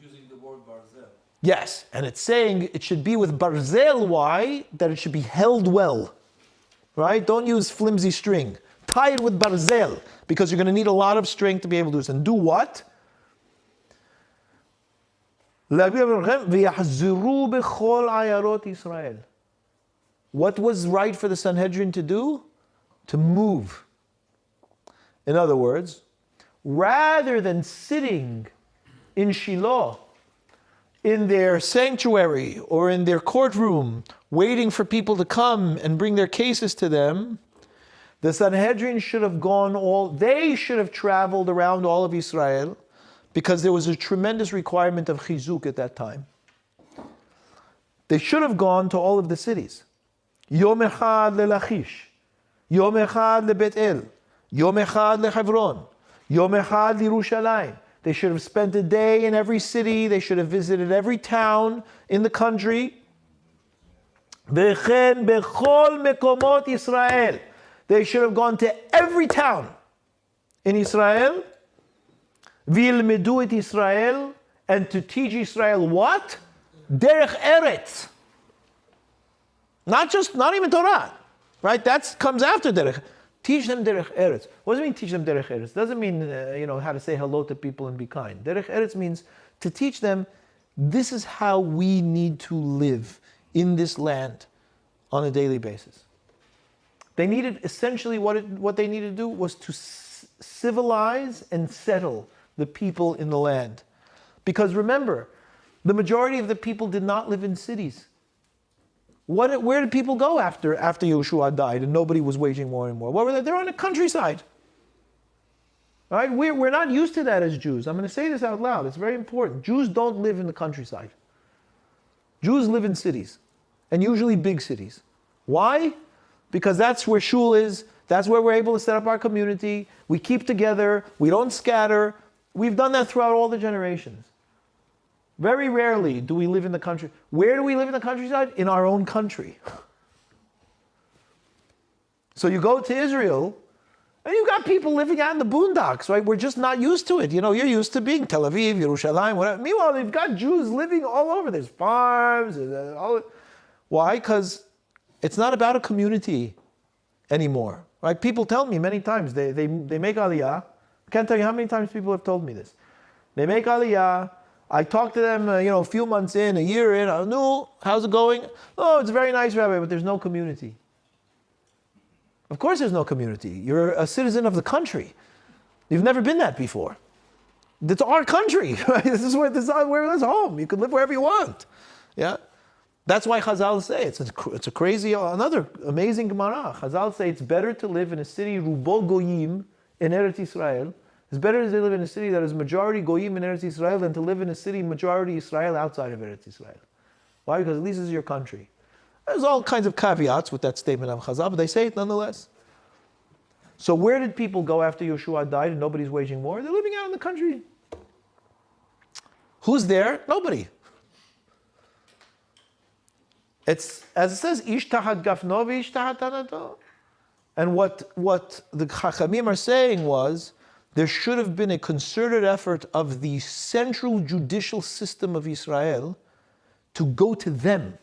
Using the word barzel. Yes. And it's saying it should be with barzel. Why? That it should be held well. Right? Don't use flimsy string. Tie it with barzel, because you're going to need a lot of strength to be able to do this. And do what? ויחזרו בכל עיירות ישראל. What was right for the Sanhedrin to do? To move. In other words, rather than sitting in Shiloh, in their sanctuary or in their courtroom, waiting for people to come and bring their cases to them, the Sanhedrin should have they should have traveled around all of Israel, because there was a tremendous requirement of chizuk at that time. They should have gone to all of the cities. Yom echad leLachish, Yom echad leBet El, Yom echad leHebron, Yom echad leYerushalayim. They should have spent a day in every city. They should have visited every town in the country. V'chen bechol mekomot Yisrael. They should have gone to every town in Israel. V'yilmedu et Israel, and to teach Israel what? Derech Eretz. Not even Torah, right? That comes after Derech. Teach them Derech Eretz. What does it mean, teach them Derech Eretz? Doesn't mean, how to say hello to people and be kind. Derech Eretz means to teach them, this is how we need to live in this land on a daily basis. They needed, essentially what they needed to do was to civilize and settle the people in the land. Because remember, the majority of the people did not live in cities. Where did people go after Yeshua died and nobody was waging war anymore? What were they? They're on the countryside. Right? We're not used to that as Jews. I'm going to say this out loud. It's very important. Jews don't live in the countryside. Jews live in cities, and usually big cities. Why? Because that's where shul is. That's where we're able to set up our community. We keep together. We don't scatter. We've done that throughout all the generations. Very rarely do we live in the country. Where do we live in the countryside? In our own country. So you go to Israel, and you've got people living out in the boondocks, right? We're just not used to it. You're used to being Tel Aviv, Yerushalayim, whatever. Meanwhile, they've got Jews living all over. There's farms. Why? Because it's not about a community anymore, right? People tell me many times, they make Aliyah. I can't tell you how many times people have told me this. They make Aliyah. I talk to them, a few months in, a year in. No, how's it going? Oh, it's very nice, Rabbi, but there's no community. Of course there's no community. You're a citizen of the country. You've never been that before. It's our country. Right? This is where it's home. You can live wherever you want. Yeah, that's why Chazal say it's a crazy, another amazing Gemara. Chazal say it's better to live in a city rubo goyim in Eretz Yisrael. It's better to live in a city that is majority goyim in Eretz Yisrael than to live in a city majority Israel outside of Eretz Yisrael. Why? Because at least this is your country. There's all kinds of caveats with that statement of Chazal, but they say it nonetheless. So where did people go after Yeshua died and nobody's waging war? They're living out in the country. Who's there? Nobody. It's, as it says, ish tahat gafno v'ish tahat tanato. And what the Chachamim are saying was, there should have been a concerted effort of the central judicial system of Israel to go to them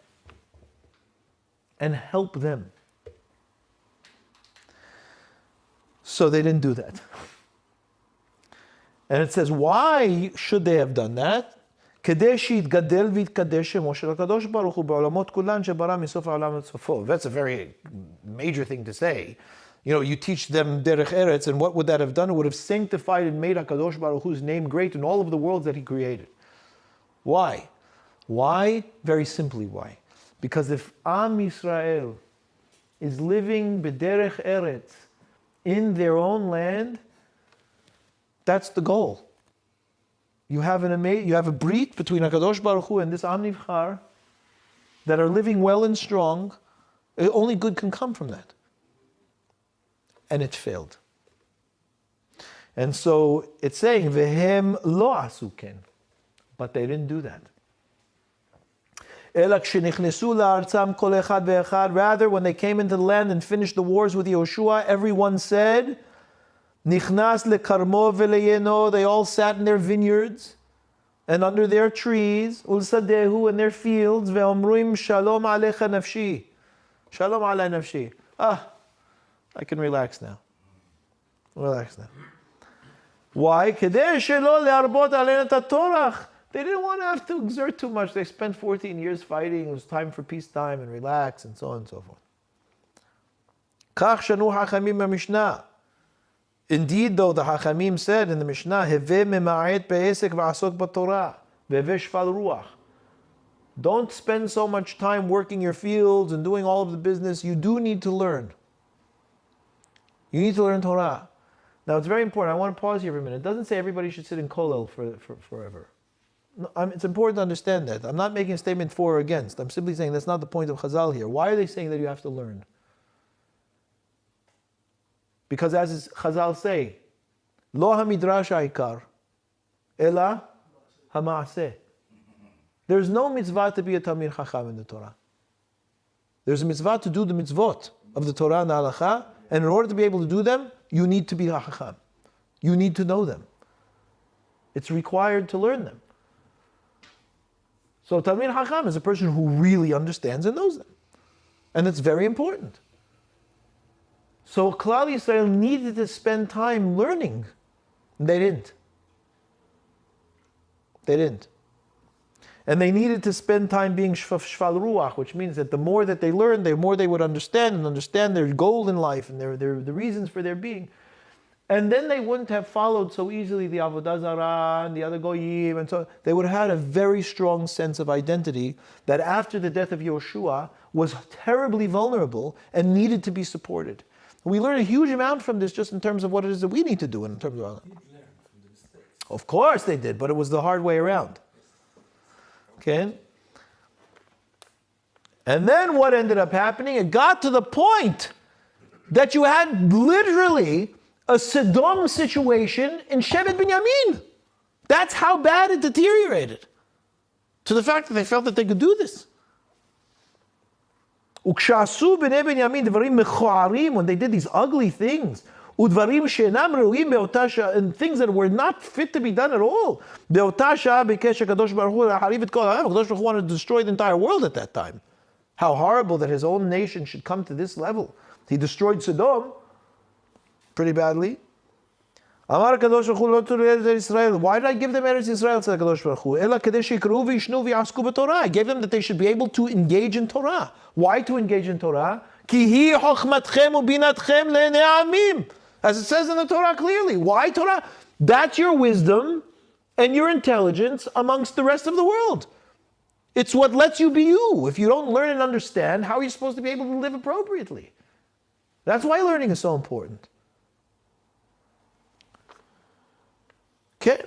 and help them. So they didn't do that. And it says, why should they have done that? That's a very major thing to say. You teach them Derech Eretz, and what would that have done? It would have sanctified and made HaKadosh Baruch Hu's name great in all of the worlds that He created. Why? Why? Very simply, why? Because if Am Yisrael is living B'derech Eretz in their own land, that's the goal. You have a brit between HaKadosh Baruch Hu and this Am Nivchar that are living well and strong. Only good can come from that. And it failed. And so it's saying, Vehem lo asu ken. But they didn't do that. Rather, when they came into the land and finished the wars with Yehoshua, everyone said, Nichnas lekarmo veleyeno. They all sat in their vineyards and under their trees, ulsadehu, in their fields, ve'omruim shalom alecha nafshi. Shalom alei nafshi. I can relax now. Relax now. Why? They They didn't want to have to exert too much. They spent 14 years fighting. It was time for peacetime and relax and so on and so forth. Kach shanu hachamim ha-mishnah. Indeed, though, the Hachamim said in the Mishnah, Heveh mema'et be'esek v'asok b'torah, v'heveh shfal ruach. Don't spend so much time working your fields and doing all of the business. You do need to learn. You need to learn Torah. Now, it's very important. I want to pause here for a minute. It doesn't say everybody should sit in kollel forever. No, it's important to understand that. I'm not making a statement for or against. I'm simply saying that's not the point of Chazal here. Why are they saying that you have to learn? Because as Chazal say, Lo ha-midrash ha'ikar, ela ha-ma'aseh. There's no mitzvah to be a Talmid Chacham in the Torah. There's a mitzvah to do the mitzvot of the Torah and the Halakha, and in order to be able to do them, you need to be a Chacham. You need to know them. It's required to learn them. So Talmid Chacham is a person who really understands and knows them. And it's very important. So Klal Yisrael needed to spend time learning. They didn't. They didn't. And they needed to spend time being shfal ruach, which means that the more that they learned, the more they would understand their goal in life and the reasons for their being. And then they wouldn't have followed so easily the Avodah Zarah and the other Goyim, and so they would have had a very strong sense of identity that after the death of Yoshua was terribly vulnerable and needed to be supported. We learn a huge amount from this just in terms of what it is that we need to do in terms of. Of course they did, but it was the hard way around. Okay? And then what ended up happening? It got to the point that you had literally a Sodom situation in Shevet Binyamin. That's how bad it deteriorated. To the fact that they felt that they could do this. וכשעשו בני בנימין דברים מכוערים, when they did these ugly things, ודברים שאינם ראויים באותה שעה, and things that were not fit to be done at all, באותה שעה ביקש הקדוש ברוך הוא להחריב את כל העם. הקדוש ברוך הוא wanted to destroy the entire world at that time. How horrible that his own nation should come to this level. He destroyed Sodom pretty badly. אמר הקדוש ברוך הוא לא תוריד את ישראל. Why did I give them Eretz Israel? said הקדוש ברוך הוא. אלא כדי שיקראו וישנו ויעסקו בתורה. I gave them that they should be able to engage in Torah. Why to engage in Torah? כי היא חוכמתכם ובינתכם לעיני העמים. As it says in the Torah clearly. Why Torah? That's your wisdom and your intelligence amongst the rest of the world. It's what lets you be you. If you don't learn and understand, how are you supposed to be able to live appropriately? That's why learning is so important. Okay.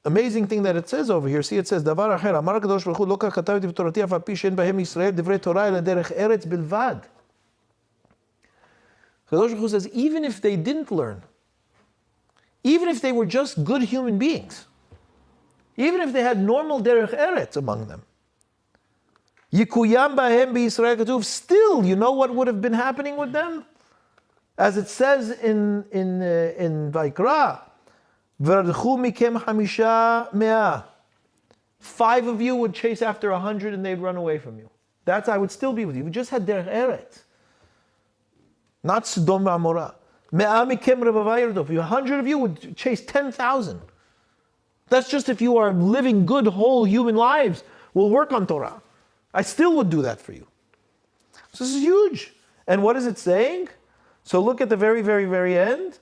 Amazing thing that it says over here. See, it says, דבר אחר, אמר הקדוש ברוך הוא, לא כך כתבתי בתורתי, אף על פי שאין בהם ישראל דברי תורה, אלא דרך ארץ בלבד. הקדוש ברוך הוא says, even if they didn't learn, even if they were just good human beings, even if they had normal derech eretz among them, יקוים בהם בישראל כתוב, still, you know what would have been happening with them? As it says in Vaikra, ורדכו מכם 500. 5 of you would chase after 100 and they'd run away from you. That's I would still be with you. We just had derech eretz. Not Sodom v'Amorah. 100 מכם רבבה ירדוף. 100 of you would chase 10,000. That's just if you are living good, whole human lives. We'll work on Torah. I still would do that for you. So this is huge. And what is it saying? So look at the very, very, very end.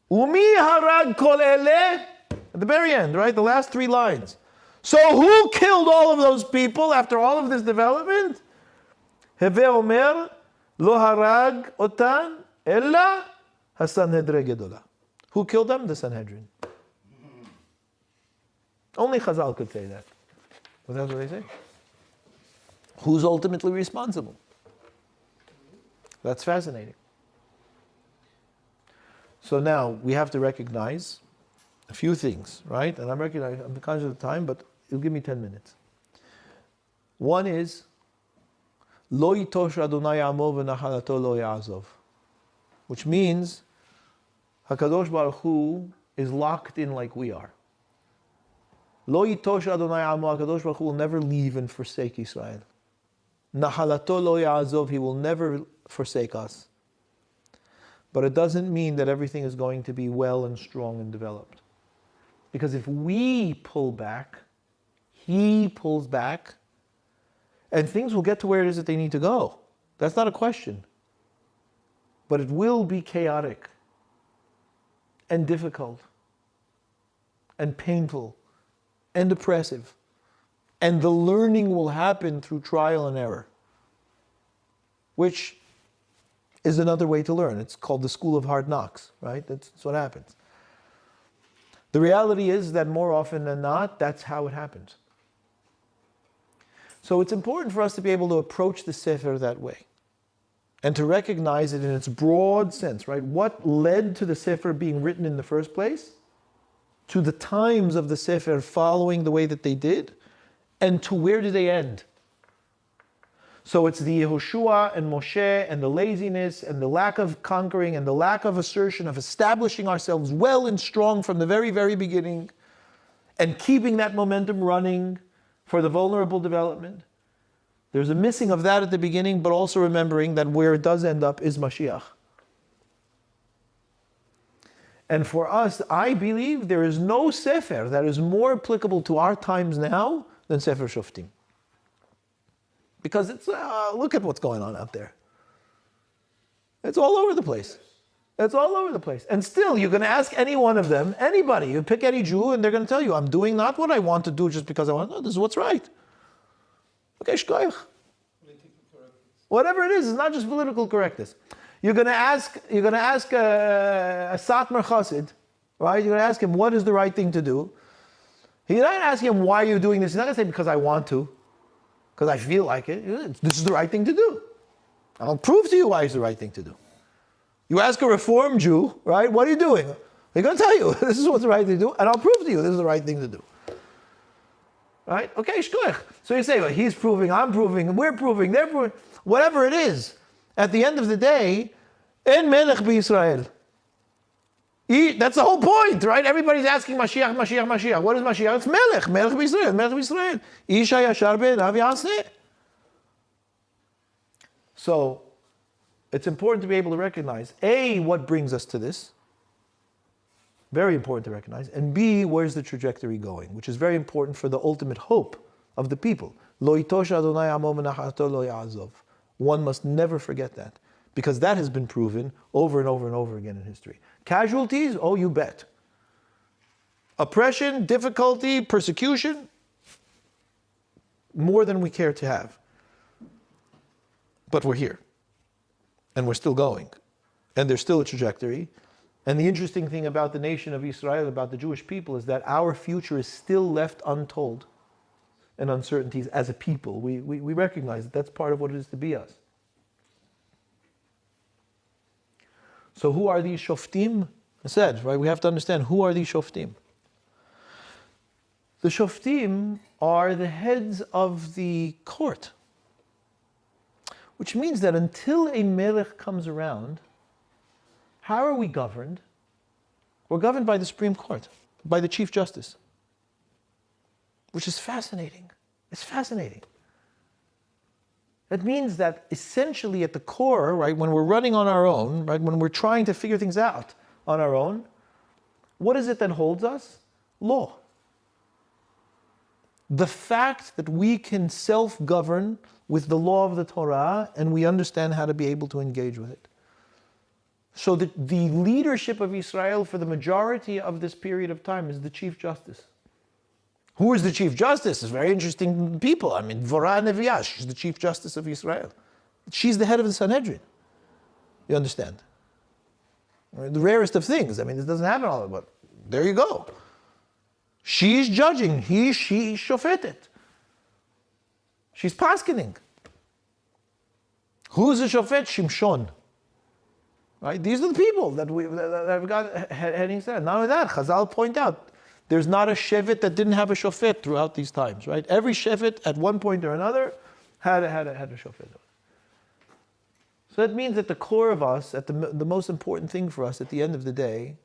Umi harag kol eleh. At the very end, right? The last 3 lines. So who killed all of those people after all of this development? Heve omer lo harag otan ella hasanhedrin gedola. Who killed them? The Sanhedrin. Only Chazal could say that. But that's what they say. Who's ultimately responsible? That's fascinating. So now we have to recognize a few things, right? And I'm conscious of the time, but it'll give me 10 minutes. One is, Lo yitosh Adonai amo v'nachalato lo ya'azov, which means HaKadosh Baruch Hu is locked in like we are. Lo yitosh Adonai amo, HaKadosh Baruch Hu will never leave and forsake Israel. Nachalato lo ya'azov, he will never forsake us. But it doesn't mean that everything is going to be well and strong and developed. Because if we pull back, he pulls back, and things will get to where it is that they need to go. That's not a question. But it will be chaotic and difficult and painful and oppressive. And the learning will happen through trial and error, which is another way to learn. It's called the school of hard knocks, right? That's what happens. The reality is that more often than not, that's how it happens. So it's important for us to be able to approach the Sefer that way and to recognize it in its broad sense, right? What led to the Sefer being written in the first place, to the times of the Sefer following the way that they did, and to where do they end? So it's the Yehoshua and Moshe and the laziness and the lack of conquering and the lack of assertion of establishing ourselves well and strong from the very, very beginning and keeping that momentum running for the vulnerable development. There's a missing of that at the beginning, but also remembering that where it does end up is Mashiach. And for us, I believe there is no Sefer that is more applicable to our times now than Sefer Shofetim. Because it's, look at what's going on out there. It's all over the place. It's all over the place. And still, you're going to ask any one of them, anybody, you pick any Jew, and they're going to tell you, I'm doing not what I want to do just because I want to. No, this is what's right. Okay, shkoyach. Whatever it is, it's not just political correctness. You're going to ask a Satmar Chassid, right? You're going to ask him, what is the right thing to do? You're not going to ask him, why are you doing this? He's not going to say, because I want to. Because I feel like it. This is the right thing to do. I'll prove to you why it's the right thing to do. You ask a Reform Jew, right? What are you doing? They're going to tell you, this is what's the right thing to do, and I'll prove to you this is the right thing to do. Right? Okay, shkoyach. So you say, well, he's proving, I'm proving, we're proving, they're proving. Whatever it is, at the end of the day, en melech b'Yisrael. That's the whole point, right? Everybody's asking Mashiach, Mashiach, Mashiach. What is Mashiach? It's Melech, Melech b'Yisrael, Melech b'Yisrael. Isha yashar be'enav yaseh. So, it's important to be able to recognize, A, what brings us to this. Very important to recognize. And B, where's the trajectory going? Which is very important for the ultimate hope of the people. Lo yitosh Adonai amo menachato lo ya'azov. One must never forget that. Because that has been proven over and over and over again in history. Casualties? Oh, you bet. Oppression, difficulty, persecution? More than we care to have. But we're here. And we're still going. And there's still a trajectory. And the interesting thing about the nation of Israel, about the Jewish people, is that our future is still left untold and uncertainties as a people. We recognize that that's part of what it is to be us. So who are these Shofetim? I said, right, we have to understand, who are these Shofetim? The Shofetim are the heads of the court. Which means that until a Melech comes around, how are we governed? We're governed by the Supreme Court, by the Chief Justice. Which is fascinating. It's fascinating. That means that essentially at the core, right, when we're running on our own, right, when we're trying to figure things out on our own, what is it that holds us? Law. The fact that we can self-govern with the law of the Torah and we understand how to be able to engage with it. So the leadership of Israel for the majority of this period of time is the Chief Justice. Who is the Chief Justice? It's very interesting people. I mean, Dvorah Neviah, she's the Chief Justice of Israel. She's the head of the Sanhedrin. You understand? I mean, the rarest of things. I mean, this doesn't happen all, but there you go. She's judging. She's shofetet. She's paskening. Who's the shofet? Shimshon. Right? These are the people that we've got headings there. Not only that, Chazal point out, there's not a shevet that didn't have a shofet throughout these times, right? Every shevet at one point or another had a shofet. So that means that the core of us, at the most important thing for us at the end of the day,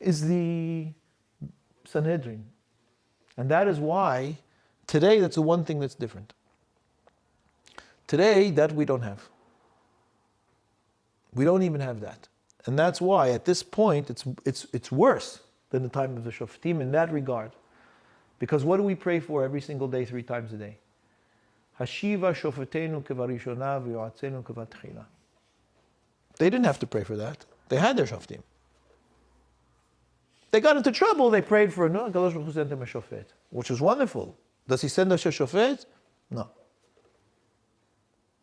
is the Sanhedrin. And that is why today that's the one thing that's different. Today, that we don't have. We don't even have that. And that's why at this point it's worse. than the time of the Shofetim in that regard. Because what do we pray for every single day, 3 times a day? Hashiva Shofetenu kevarishona v'yoatzenu kevatchila. They didn't have to pray for that. They had their Shofetim. They got into trouble, they prayed for no, Kadosh Baruch Hu sent them a Shofet, which was wonderful. Does he send us a Shofet? No.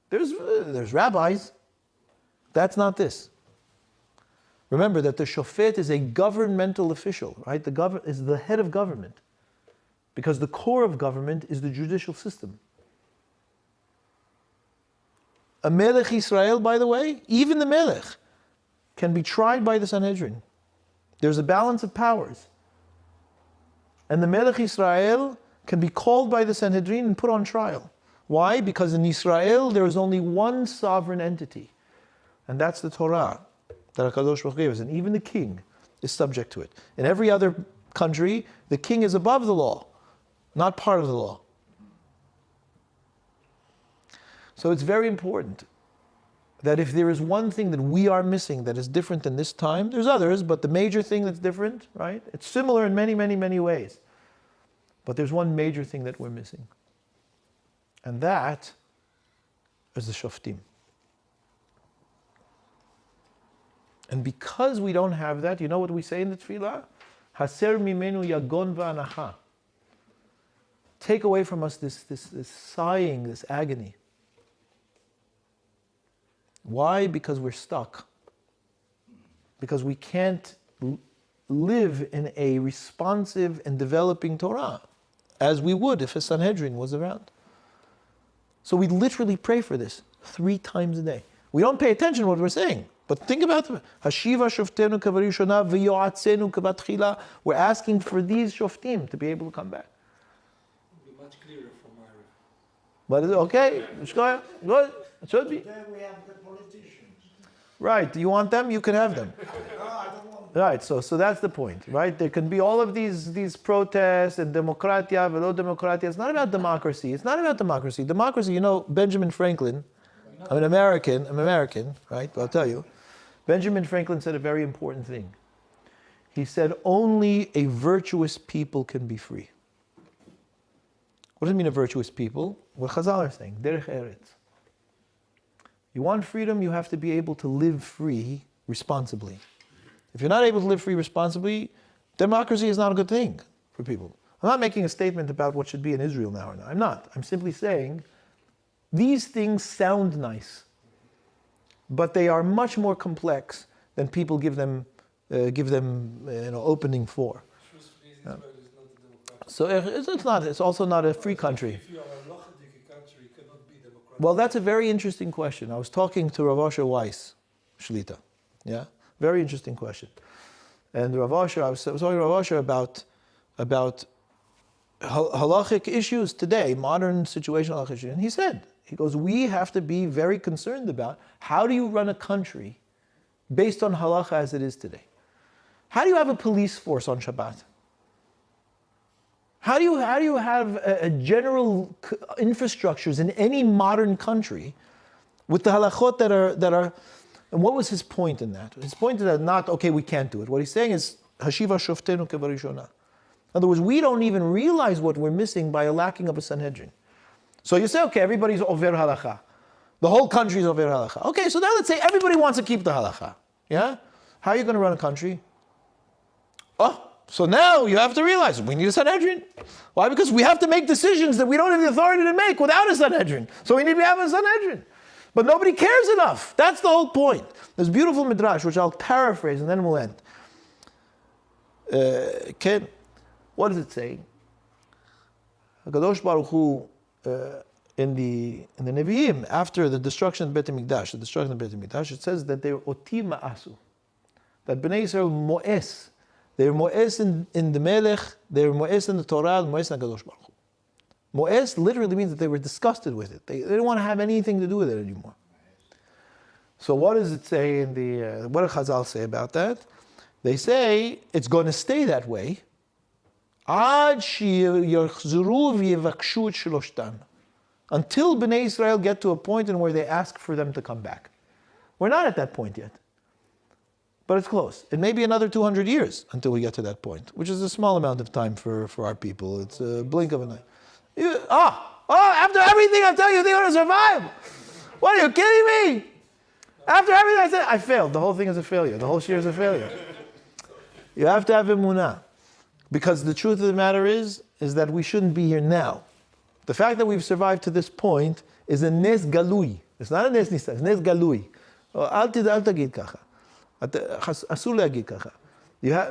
There's rabbis. That's not this. Remember that the Shofet is a governmental official, right? Is the head of government. Because the core of government is the judicial system. A Melech Israel, by the way, even the Melech, can be tried by the Sanhedrin. There's a balance of powers. And the Melech Israel can be called by the Sanhedrin and put on trial. Why? Because in Israel there is only one sovereign entity. And that's the Torah that HaKadosh Baruch Hu gave us. And even the king is subject to it. In every other country, the king is above the law, not part of the law. So it's very important that if there is one thing that we are missing that is different in this time, there's others, but the major thing that's different, right? It's similar in many, many, many ways. But there's one major thing that we're missing. And that is the Shoftim. And because we don't have that, you know what we say in the Tefillah? Haser mimenu yagon va'anacha. Take away from us this sighing, this agony. Why? Because we're stuck. Because we can't live in a responsive and developing Torah as we would if a Sanhedrin was around. So we literally pray for this 3 times a day. We don't pay attention to what we're saying. But think about it. Hashiva Shoftenu kevarishona v'yoatzenu kevatchila. We're asking for these Shoftim to be able to come back. It'll be much clearer from our... But it's okay. Good. It should be. Then we have the politicians. Right. Do you want them? You can have them. No, I don't want Right. So that's the point, right? There can be all of these protests and democratia, velo democratia. It's not about democracy. It's not about democracy. Democracy, you know, Benjamin Franklin. I'm American, right? But I'll tell you. Benjamin Franklin said a very important thing. He said, only a virtuous people can be free. What does it mean, a virtuous people? What Chazal are saying, derech eretz. You want freedom, you have to be able to live free responsibly. If you're not able to live free responsibly, democracy is not a good thing for people. I'm not making a statement about what should be in Israel now or not. I'm not. I'm simply saying these things sound nice, but they are much more complex than people give them opening for. So it's not. It's also not a free country. If you are a Lochadike country, you cannot be democratic. Well, that's a very interesting question. I was talking to Rav Asher Weiss, Shlita. Yeah, very interesting question. And Rav Asher, I was talking to Rav Asher about halachic issues today, modern situational halachic issues, and he goes, we have to be very concerned about how do you run a country based on halacha as it is today. How do you have a police force on Shabbat? How do you have a general infrastructures in any modern country with the halachot that are? And what was his point in that? His point is that not okay, we can't do it. What he's saying is Hashiva Shoftenu kevarishona. In other words, we don't even realize what we're missing by a lacking of a Sanhedrin. So you say, okay, everybody's over halacha. The whole country is over halacha. Okay, so now let's say everybody wants to keep the halacha. Yeah? How are you going to run a country? Oh, so now you have to realize we need a Sanhedrin. Why? Because we have to make decisions that we don't have the authority to make without a Sanhedrin. So we need to have a Sanhedrin. But nobody cares enough. That's the whole point. There's beautiful midrash, which I'll paraphrase and then we'll end. What does it say? HaKadosh Baruch Hu, in the Nevi'im, after the destruction of Bet HaMikdash, it says that they were oti ma'asu. That Bnei Yisrael mo'es. They were mo'es in the Melech, they were mo'es in the Torah, mo'es in HaKadosh Baruch Hu. Mo'es literally means that they were disgusted with it. They didn't want to have anything to do with it anymore. So what does it say in the, what do Chazal say about that? They say it's going to stay that way until Bnei Israel get to a point in where they ask for them to come back. We're not at that point yet. but it's close. It may be another 200 years until we get to that point, which is a small amount of time for our people. It's a blink of an eye. After everything I tell you, they're going to survive. What, are you kidding me? After everything I said, I failed. The whole thing is a failure. The whole year is a failure. You have to have emunah. Because the truth of the matter is that we shouldn't be here now. The fact that we've survived to this point is a nes galui. It's not a nes nisa, it's nes galui. Al tagid kacha. Asur le'agid kacha.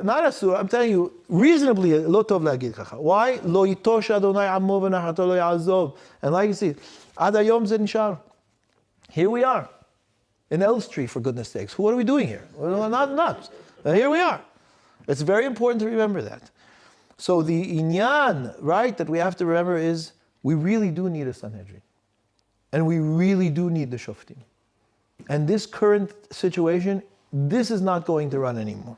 Not asur, I'm telling you, reasonably, lo tov le'agid kacha. Why? Lo yitosh Adonai amo v'nachato lo ya'azov. And like you see, ad hayom ze nishar. Here we are. In Elstree, for goodness sakes. What are we doing here? Well, not nuts. Here we are. It's very important to remember that. So the inyan, right, that we have to remember is we really do need a Sanhedrin. And we really do need the Shofetim. And this current situation, this is not going to run anymore.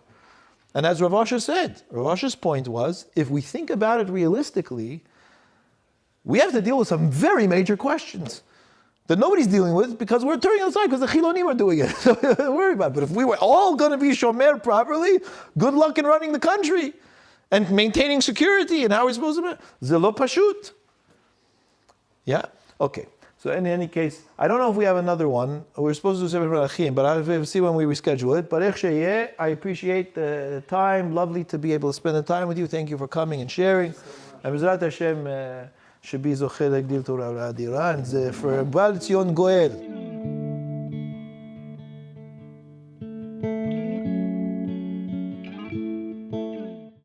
And as Rav Asher said, Rav Asher's point was, if we think about it realistically, we have to deal with some very major questions that nobody's dealing with because we're turning aside because the Chilonim are doing it. So don't worry about it. But if we were all going to be shomer properly, good luck in running the country and maintaining security and how we're supposed to be. Zelo pashut. Yeah? Okay. So in any case, I don't know if we have another one. We're supposed to do Sefer Melachim, but I'll see when we reschedule it. But I appreciate the time. Lovely to be able to spend the time with you. Thank you for coming and sharing. And B'ezrat Hashem, שבי זוכה להגדיל תורה ולאדירה, and זה for Bal Tzion Goel.